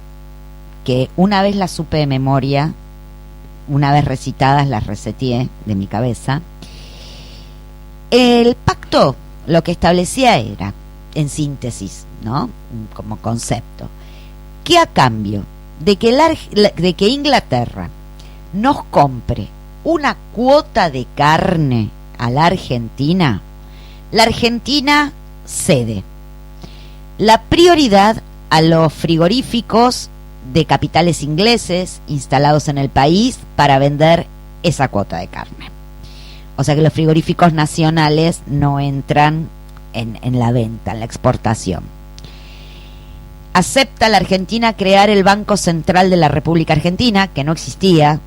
que una vez las supe de memoria, una vez recitadas las reseteé de mi cabeza. El pacto lo que establecía era, en síntesis, ¿no?, como concepto, que a cambio de que Inglaterra nos compre una cuota de carne a la Argentina cede la prioridad a los frigoríficos de capitales ingleses instalados en el país para vender esa cuota de carne. O sea que los frigoríficos nacionales no entran en la venta, en la exportación. Acepta la Argentina crear el Banco Central de la República Argentina, que no existía,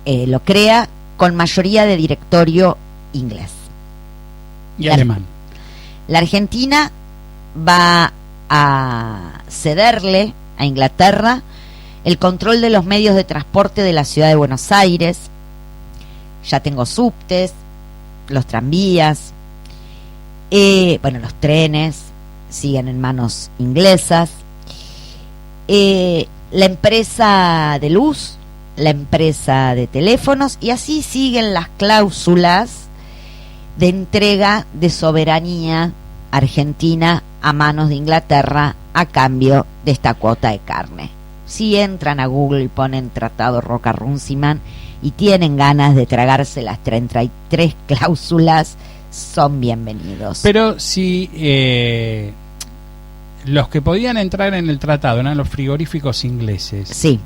lo crea con mayoría de directorio inglés y alemán. La Argentina va a cederle a Inglaterra el control de los medios de transporte de la ciudad de Buenos Aires. Ya tengo subtes, los tranvías, los trenes siguen en manos inglesas, la empresa de luz, la empresa de teléfonos, y así siguen las cláusulas de entrega de soberanía argentina a manos de Inglaterra a cambio de esta cuota de carne. Si entran a Google y ponen Tratado Roca-Runciman y tienen ganas de tragarse las 33 cláusulas, son bienvenidos. Pero si los que podían entrar en el tratado eran los frigoríficos ingleses, sí,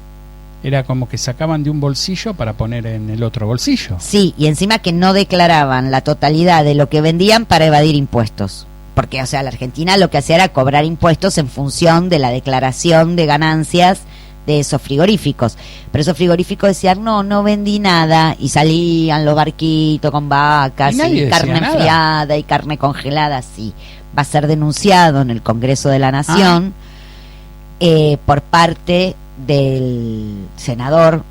era como que sacaban de un bolsillo para poner en el otro bolsillo. Sí, y encima que no declaraban la totalidad de lo que vendían para evadir impuestos. Porque, o sea, la Argentina lo que hacía era cobrar impuestos en función de la declaración de ganancias de esos frigoríficos. Pero esos frigoríficos decían, no vendí nada, y salían los barquitos con vacas y carne enfriada y carne congelada. Sí, va a ser denunciado en el Congreso de la Nación por parte del senador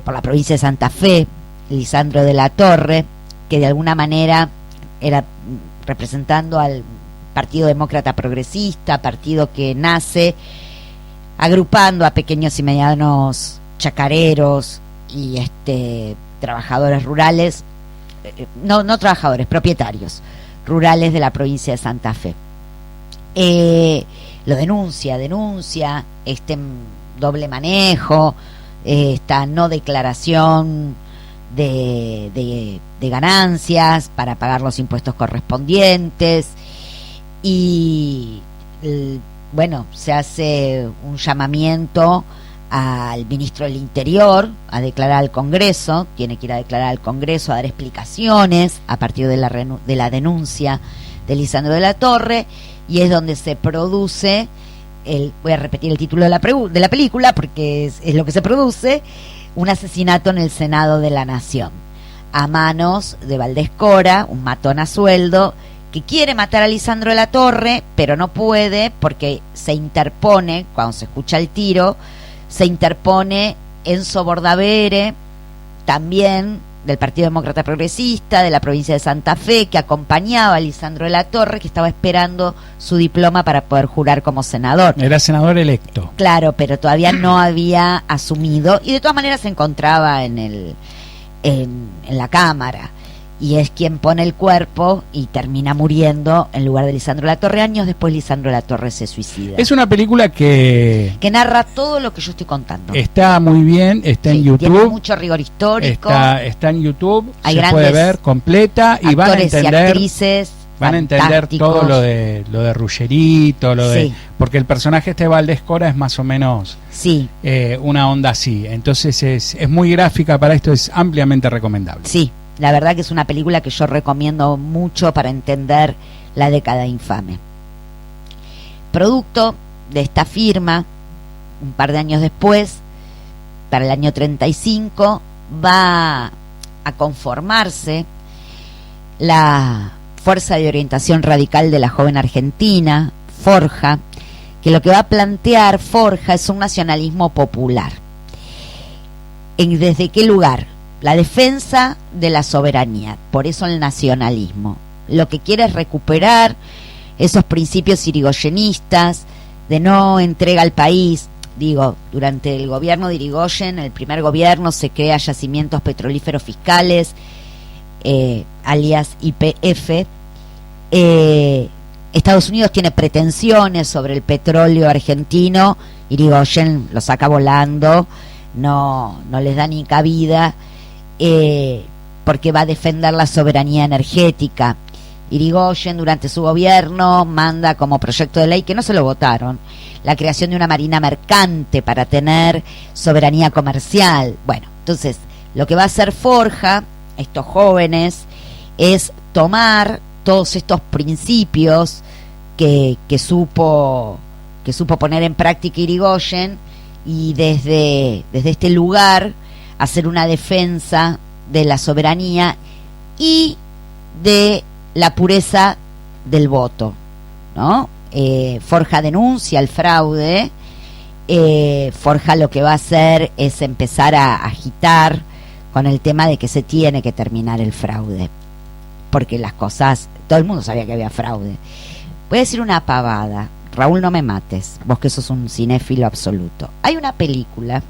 por la provincia de Santa Fe, Lisandro de la Torre, que de alguna manera era representando al Partido Demócrata Progresista, partido que nace agrupando a pequeños y medianos chacareros y trabajadores rurales, no trabajadores, propietarios rurales de la provincia de Santa Fe. Lo denuncia este doble manejo, esta no declaración de ganancias para pagar los impuestos correspondientes, y se hace un llamamiento al ministro del Interior a declarar al Congreso, tiene que ir a declarar al Congreso, a dar explicaciones a partir de la denuncia de Lisandro de la Torre, y es donde se produce voy a repetir el título de la película porque es lo que se produce: un asesinato en el Senado de la Nación a manos de Valdés Cora, un matón a sueldo que quiere matar a Lisandro de la Torre, pero no puede porque se interpone, cuando se escucha el tiro, se interpone Enzo Bordavere, también del Partido Demócrata Progresista de la provincia de Santa Fe, que acompañaba a Lisandro de la Torre, que estaba esperando su diploma para poder jurar como senador. Era senador electo. Claro, pero todavía no había asumido, y de todas maneras se encontraba en la Cámara, y es quien pone el cuerpo y termina muriendo en lugar de Lisandro de la Torre. Años después Lisandro de la Torre se suicida. Es una película que narra todo lo que yo estoy contando. Está muy bien, está en YouTube. Tiene mucho rigor histórico. Está en YouTube, hay se puede ver completa, y van a entender, y actrices van a entender todo lo de Ruggerito, porque el personaje de Valdés Cora es más o menos una onda así. Entonces es muy gráfica para esto, es ampliamente recomendable. Sí. La verdad que es una película que yo recomiendo mucho para entender la década infame. Producto de esta firma, un par de años después, para el año 35, va a conformarse la Fuerza de Orientación Radical de la Joven Argentina, Forja, que lo que va a plantear Forja es un nacionalismo popular. ¿Desde qué lugar? La defensa de la soberanía, por eso el nacionalismo. Lo que quiere es recuperar esos principios irigoyenistas de no entrega al país. Durante el gobierno de Irigoyen, el primer gobierno, se crea yacimientos petrolíferos fiscales, alias YPF. Estados Unidos tiene pretensiones sobre el petróleo argentino, Irigoyen lo saca volando, no les da ni cabida. Porque va a defender la soberanía energética. Irigoyen durante su gobierno manda como proyecto de ley, que no se lo votaron, la creación de una marina mercante para tener soberanía comercial. Entonces lo que va a hacer Forja estos jóvenes es tomar todos estos principios que supo poner en práctica Irigoyen y desde este lugar hacer una defensa de la soberanía y de la pureza del voto, ¿no? Forja denuncia el fraude, Forja lo que va a hacer es empezar a agitar con el tema de que se tiene que terminar el fraude, porque las cosas, todo el mundo sabía que había fraude. Voy a decir una pavada, Raúl, no me mates, vos que sos un cinéfilo absoluto. Hay una película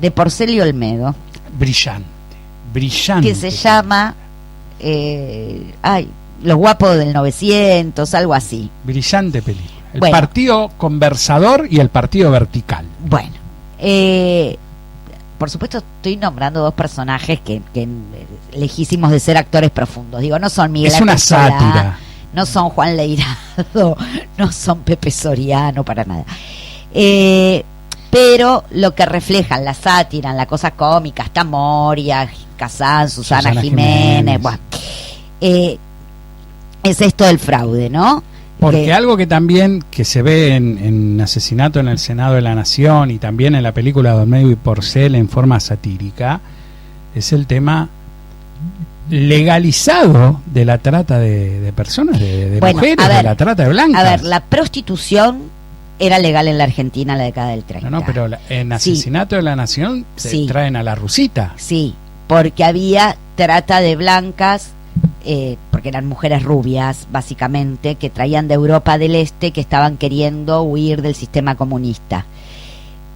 de Porcel Olmedo brillante que se llama Los guapos del 900, algo así. Brillante película. El Bueno. partido conversador y el partido vertical. Bueno, por supuesto estoy nombrando dos personajes que lejísimos de ser actores profundos. Digo, no son Miguel Es una Ángel Solá, sátira. no son Juan Leirado, no son Pepe Soriano, para nada. Pero lo que reflejan la sátira, la cosa cómica, está Moria, Kazán, Susana Jiménez, bueno, es esto del fraude, ¿no? Porque algo que también que se ve en Asesinato en el Senado de la Nación y también en la película de Olmedo y Porcel en forma satírica es el tema legalizado de la trata de personas, de Bueno, mujeres, a ver, de la trata de blancas. A ver, la prostitución era legal en la Argentina en la década del 30. No, pero en Asesinato de la Nación se Sí. traen a la rusita. Sí, porque había trata de blancas, porque eran mujeres rubias, básicamente, que traían de Europa del Este, que estaban queriendo huir del sistema comunista.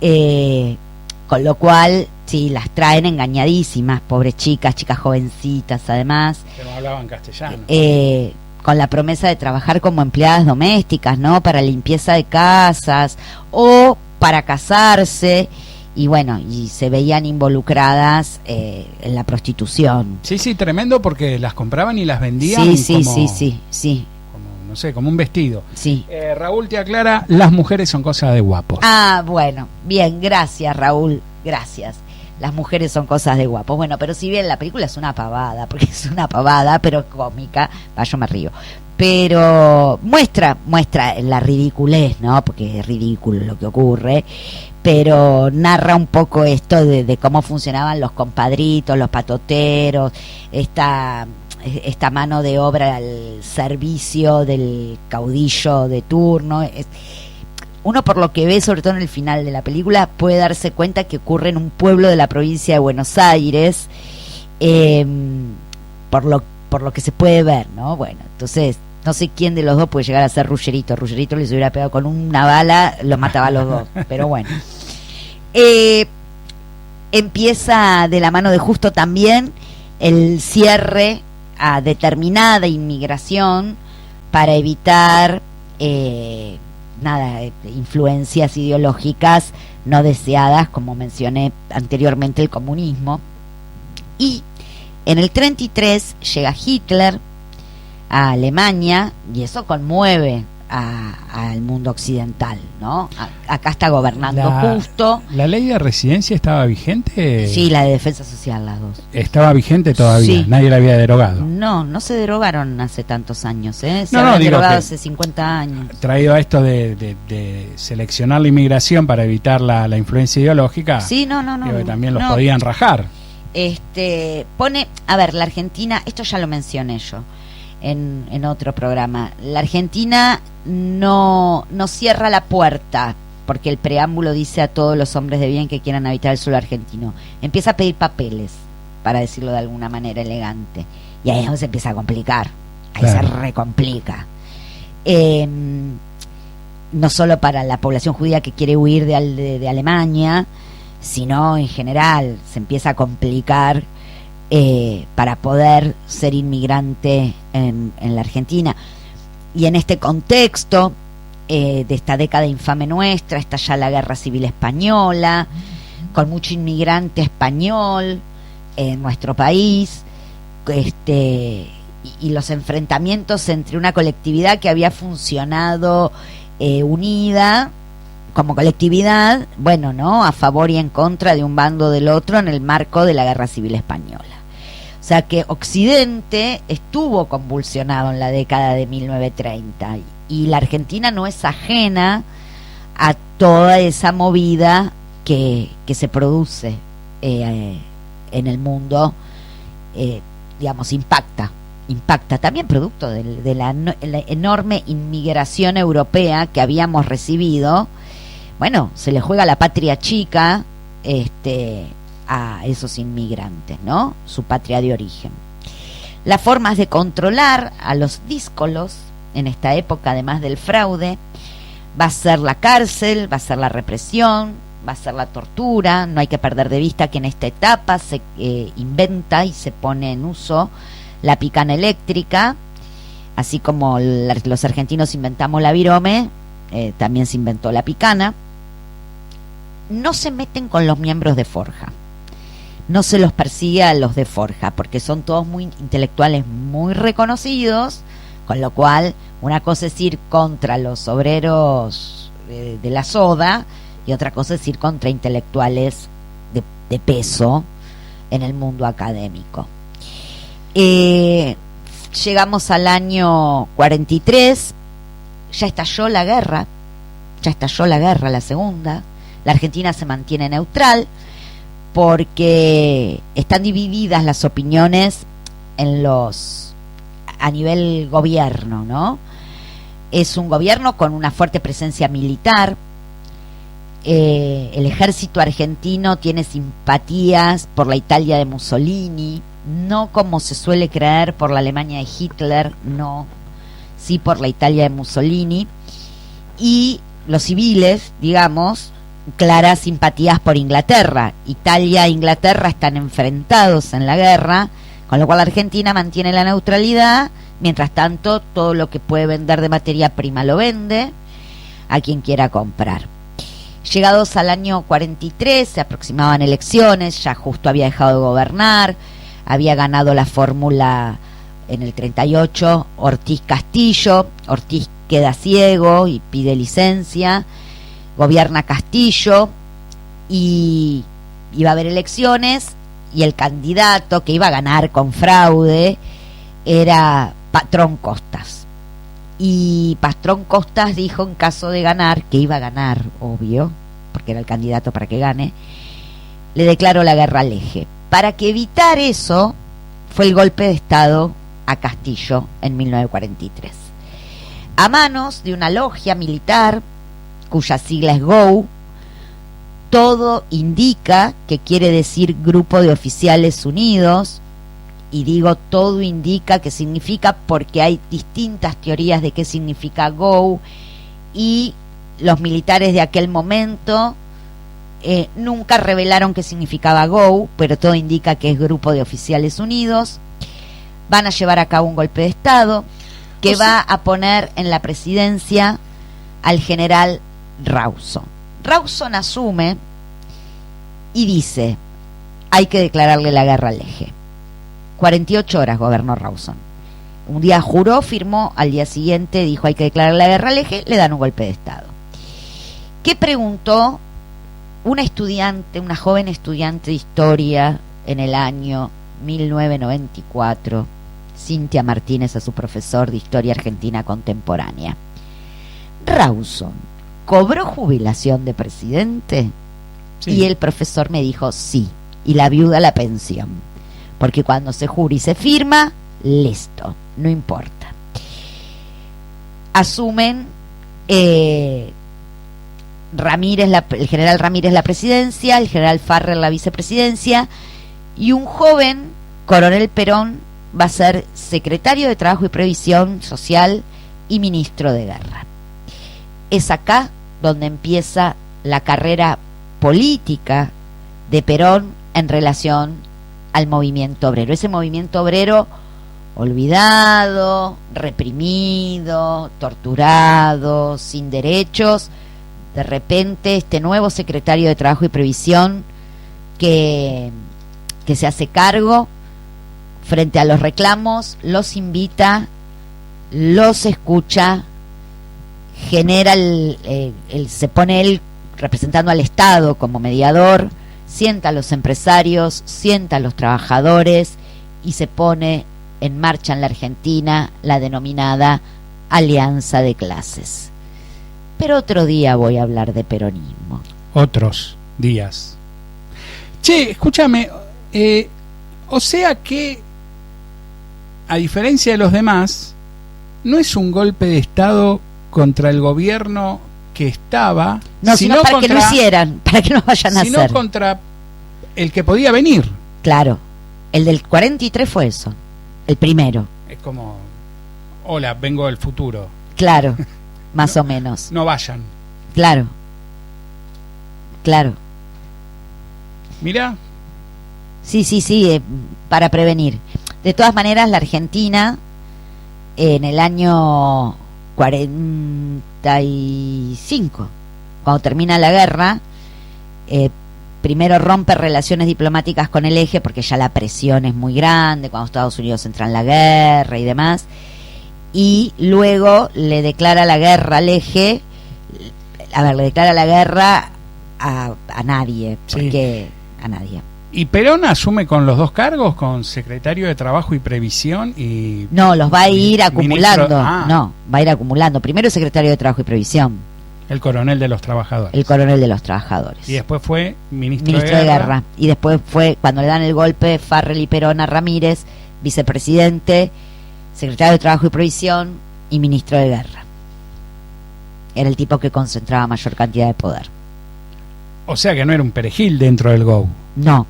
Con lo cual, sí, las traen engañadísimas, pobres chicas jovencitas, además. Que no hablaban castellano. Con la promesa de trabajar como empleadas domésticas, ¿no? Para limpieza de casas o para casarse, y bueno, y se veían involucradas en la prostitución. Sí, tremendo, porque las compraban y las vendían Sí, como, no sé, como un vestido. sí. Raúl te aclara, las mujeres son cosas de guapos. Ah, bueno, bien, gracias, Raúl, gracias. Las mujeres son cosas de guapos. Bueno, pero si bien la película es una pavada, porque es una pavada, pero cómica, yo me río. Pero muestra la ridiculez, ¿no? Porque es ridículo lo que ocurre, pero narra un poco esto de cómo funcionaban los compadritos, los patoteros, esta mano de obra al servicio del caudillo de turno. Uno, por lo que ve, sobre todo en el final de la película, puede darse cuenta que ocurre en un pueblo de la provincia de Buenos Aires, por lo que se puede ver, ¿no? Bueno, entonces, no sé quién de los dos puede llegar a ser Ruggerito. Ruggerito les hubiera pegado con una bala, los mataba a los dos, pero bueno. Empieza de la mano de Justo también el cierre a determinada inmigración para evitar influencias ideológicas no deseadas, como mencioné anteriormente, el comunismo. Y en el 33 llega Hitler a Alemania y eso conmueve al mundo occidental, ¿no? Acá está gobernando Justo. ¿La ley de residencia estaba vigente? Sí, la de defensa social, las dos. Estaba vigente todavía, Sí. Nadie la había derogado. No se derogaron hace tantos años, Se No, habían digo derogado que hace 50 años. Traído a esto de seleccionar la inmigración para evitar la influencia ideológica, Sí, no. digo que también los no. podían rajar. Pone, a ver, la Argentina, esto ya lo mencioné yo en otro programa, la Argentina no cierra la puerta, porque el preámbulo dice a todos los hombres de bien que quieran habitar el suelo argentino. Empieza a pedir papeles, para decirlo de alguna manera elegante, y ahí es donde se empieza a complicar, ahí Claro. se recomplica. No solo para la población judía que quiere huir de Alemania, sino en general se empieza a complicar para poder ser inmigrante en la Argentina. Y en este contexto de esta década infame nuestra, está ya la Guerra Civil Española, con mucho inmigrante español en nuestro país, y los enfrentamientos entre una colectividad que había funcionado unida como colectividad, bueno, ¿no?, a favor y en contra de un bando del otro en el marco de la Guerra Civil Española. O sea que Occidente estuvo convulsionado en la década de 1930 y la Argentina no es ajena a toda esa movida que se produce en el mundo, digamos, impacta también producto de la enorme inmigración europea que habíamos recibido. Bueno, se le juega la patria chica a esos inmigrantes, ¿no? Su patria de origen. Las formas de controlar a los díscolos en esta época, además del fraude, va a ser la cárcel, va a ser la represión, va a ser la tortura. No hay que perder de vista que en esta etapa se inventa y se pone en uso la picana eléctrica, así como los argentinos inventamos la virome, también se inventó la picana. No se meten con los miembros de Forja, no se los persigue a los de Forja, porque son todos muy intelectuales, muy reconocidos, con lo cual una cosa es ir contra los obreros de la soda y otra cosa es ir contra intelectuales de peso en el mundo académico. Llegamos al año 43, ya estalló la guerra, la segunda. La Argentina se mantiene neutral porque están divididas las opiniones a nivel gobierno, ¿no? Es un gobierno con una fuerte presencia militar. El ejército argentino tiene simpatías por la Italia de Mussolini, no como se suele creer por la Alemania de Hitler, no, sí por la Italia de Mussolini. Y los civiles, digamos, claras simpatías por Inglaterra. Italia e Inglaterra están enfrentados en la guerra, con lo cual Argentina mantiene la neutralidad. Mientras tanto, todo lo que puede vender de materia prima lo vende a quien quiera comprar. Llegados al año 43, se aproximaban elecciones, ya Justo había dejado de gobernar, había ganado la fórmula en el 38 Ortiz Castillo. Ortiz queda ciego y pide licencia, gobierna Castillo y iba a haber elecciones y el candidato que iba a ganar con fraude era Patrón Costas. Y Patrón Costas dijo, en caso de ganar, que iba a ganar, obvio, porque era el candidato para que gane, le declaró la guerra al eje. Para que evitar eso, fue el golpe de Estado a Castillo en 1943. A manos de una logia militar, cuya sigla es GOU, todo indica que quiere decir Grupo de Oficiales Unidos, y digo todo indica que significa porque hay distintas teorías de qué significa GOU, y los militares de aquel momento nunca revelaron qué significaba GOU, pero todo indica que es Grupo de Oficiales Unidos. Van a llevar a cabo un golpe de Estado que va a poner en la presidencia al general Rawson. Rawson asume y dice, hay que declararle la guerra al eje. 48 horas gobernó Rawson. Un día juró, firmó, al día siguiente dijo hay que declarar la guerra al eje, le dan un golpe de Estado. ¿Qué preguntó una estudiante, una joven estudiante de historia en el año 1994, Cintia Martínez, a su profesor de Historia Argentina Contemporánea? ¿Rawson cobró jubilación de presidente? Sí. Y el profesor me dijo sí, y la viuda la pensión, porque cuando se jura y se firma, listo, no importa. Asumen el general Ramírez la presidencia, el general Farrer la vicepresidencia, y un joven, Coronel Perón, va a ser secretario de Trabajo y Previsión Social y ministro de Guerra. Es acá donde empieza la carrera política de Perón en relación al movimiento obrero. Ese movimiento obrero olvidado, reprimido, torturado, sin derechos. De repente este nuevo secretario de Trabajo y Previsión que se hace cargo frente a los reclamos, los invita, los escucha, genera se pone él representando al Estado como mediador, sienta a los empresarios, sienta a los trabajadores y se pone en marcha en la Argentina la denominada Alianza de Clases. Pero otro día voy a hablar de peronismo. Otros días. Che, escúchame, o sea que, a diferencia de los demás, no es un golpe de Estado contra el gobierno que estaba, no, sino para que lo hicieran, para que no vayan a hacer. Sino contra el que podía venir. Claro, el del 43 fue eso, el primero. Es como, hola, vengo del futuro. Claro, más o menos. No vayan. Claro. Mirá. Sí, para prevenir. De todas maneras, la Argentina, en el año 45, cuando termina la guerra, primero rompe relaciones diplomáticas con el Eje, porque ya la presión es muy grande, cuando Estados Unidos entra en la guerra y demás, y luego le declara la guerra al Eje, le declara la guerra a nadie, porque a nadie. ¿Y Perón asume con los dos cargos, con secretario de Trabajo y Previsión y...? No, los va a ir acumulando. Ministro, No, va a ir acumulando. Primero secretario de Trabajo y Previsión. El coronel de los trabajadores. El coronel de los trabajadores. Y después fue ministro de Guerra. Y después fue, cuando le dan el golpe, Farrell y Perón a Ramírez, vicepresidente, secretario de Trabajo y Previsión y ministro de Guerra. Era el tipo que concentraba mayor cantidad de poder. O sea que no era un perejil dentro del GO. No.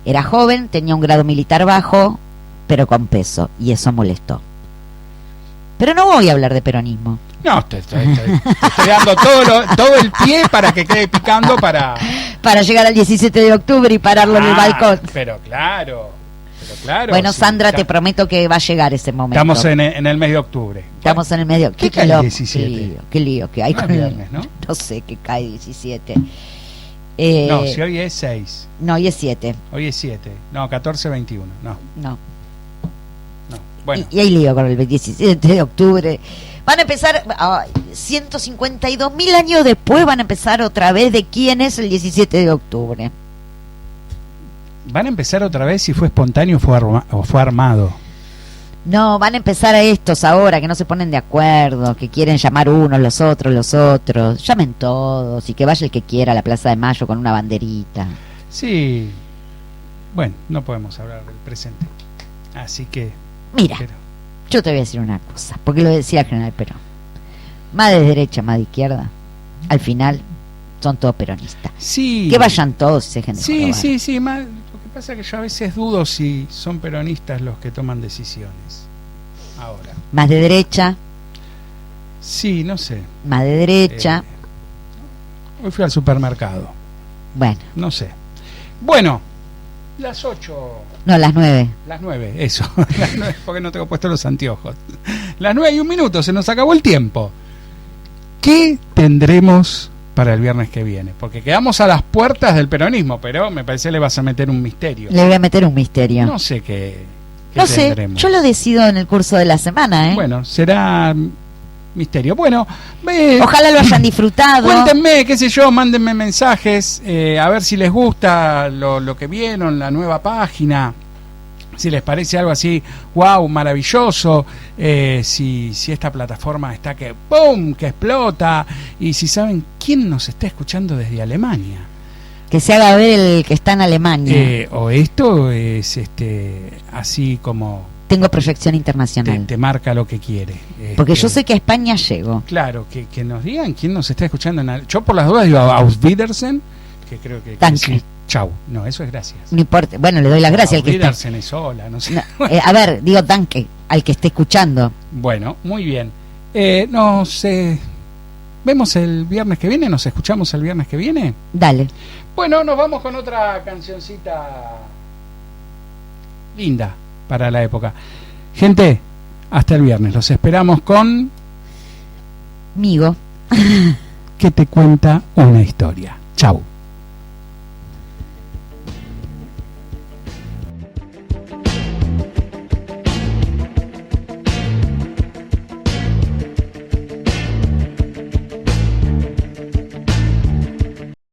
Era joven, tenía un grado militar bajo, pero con peso, y eso molestó. Pero no voy a hablar de peronismo. No, te estoy dando todo el pie para que quede picando para llegar al 17 de octubre y pararlo en el balcón. Pero claro. Bueno, sí, Sandra, te prometo que va a llegar ese momento. Estamos en el mes de octubre. Estamos en el mes de octubre. ¿Qué cae el 17? Qué lío que hay no con viernes, ¿no? No sé qué cae 17. No, si hoy es 6. No, hoy es 7. Hoy es 7. No, 14, 21. No. Bueno. Y hay lío con el 17 de octubre. Van a empezar, 152.000 años después van a empezar otra vez de quién es el 17 de octubre. ¿Van a empezar otra vez si fue espontáneo o fue armado? No, van a empezar a estos ahora que no se ponen de acuerdo, que quieren llamar unos, los otros. Llamen todos y que vaya el que quiera a la Plaza de Mayo con una banderita. Sí. Bueno, no podemos hablar del presente. Así que... Mira, yo te voy a decir una cosa, porque lo decía el general Perón. Más de derecha, más de izquierda, al final son todos peronistas. Sí. Que vayan todos y se dejen de jorobar. Sí. Lo que pasa es que yo a veces dudo si son peronistas los que toman decisiones. Ahora. Más de derecha. Sí, no sé. Más de derecha. Hoy fui al supermercado. Bueno. No sé. Bueno, las 8... No, las 9. Las 9, eso. Las 9, porque no tengo puesto los anteojos. Las 9:01, se nos acabó el tiempo. ¿Qué tendremos para el viernes que viene? Porque quedamos a las puertas del peronismo, pero me parece que le vas a meter un misterio. Le voy a meter un misterio. No sé qué no tendremos. sé, yo lo decido en el curso de la semana, ¿eh? Bueno, será misterio. Bueno, ojalá lo hayan disfrutado. Cuéntenme, qué sé yo, mándenme mensajes, a ver si les gusta lo que vieron, la nueva página, si les parece algo así, wow, maravilloso, si esta plataforma está que ¡pum!, que explota, y si saben quién nos está escuchando desde Alemania. Que se haga ver el que está en Alemania. O esto es así como... Tengo proyección internacional. Te marca lo que quiere. Porque yo sé que a España llego. Claro, que nos digan quién nos está escuchando. Yo por las dudas digo Auf Wiedersehen, que creo que... Danke. Chau. No, eso es gracias. No importa. Bueno, le doy las gracias al que está. Wiedersehen es sola, no sé. No, a ver, digo danke al que esté escuchando. Bueno, muy bien. Nos vemos el viernes que viene, nos escuchamos el viernes que viene. Dale. Bueno, nos vamos con otra cancioncita linda para la época. Gente, hasta el viernes. Los esperamos con... Migo. Que te cuenta una historia. Chau.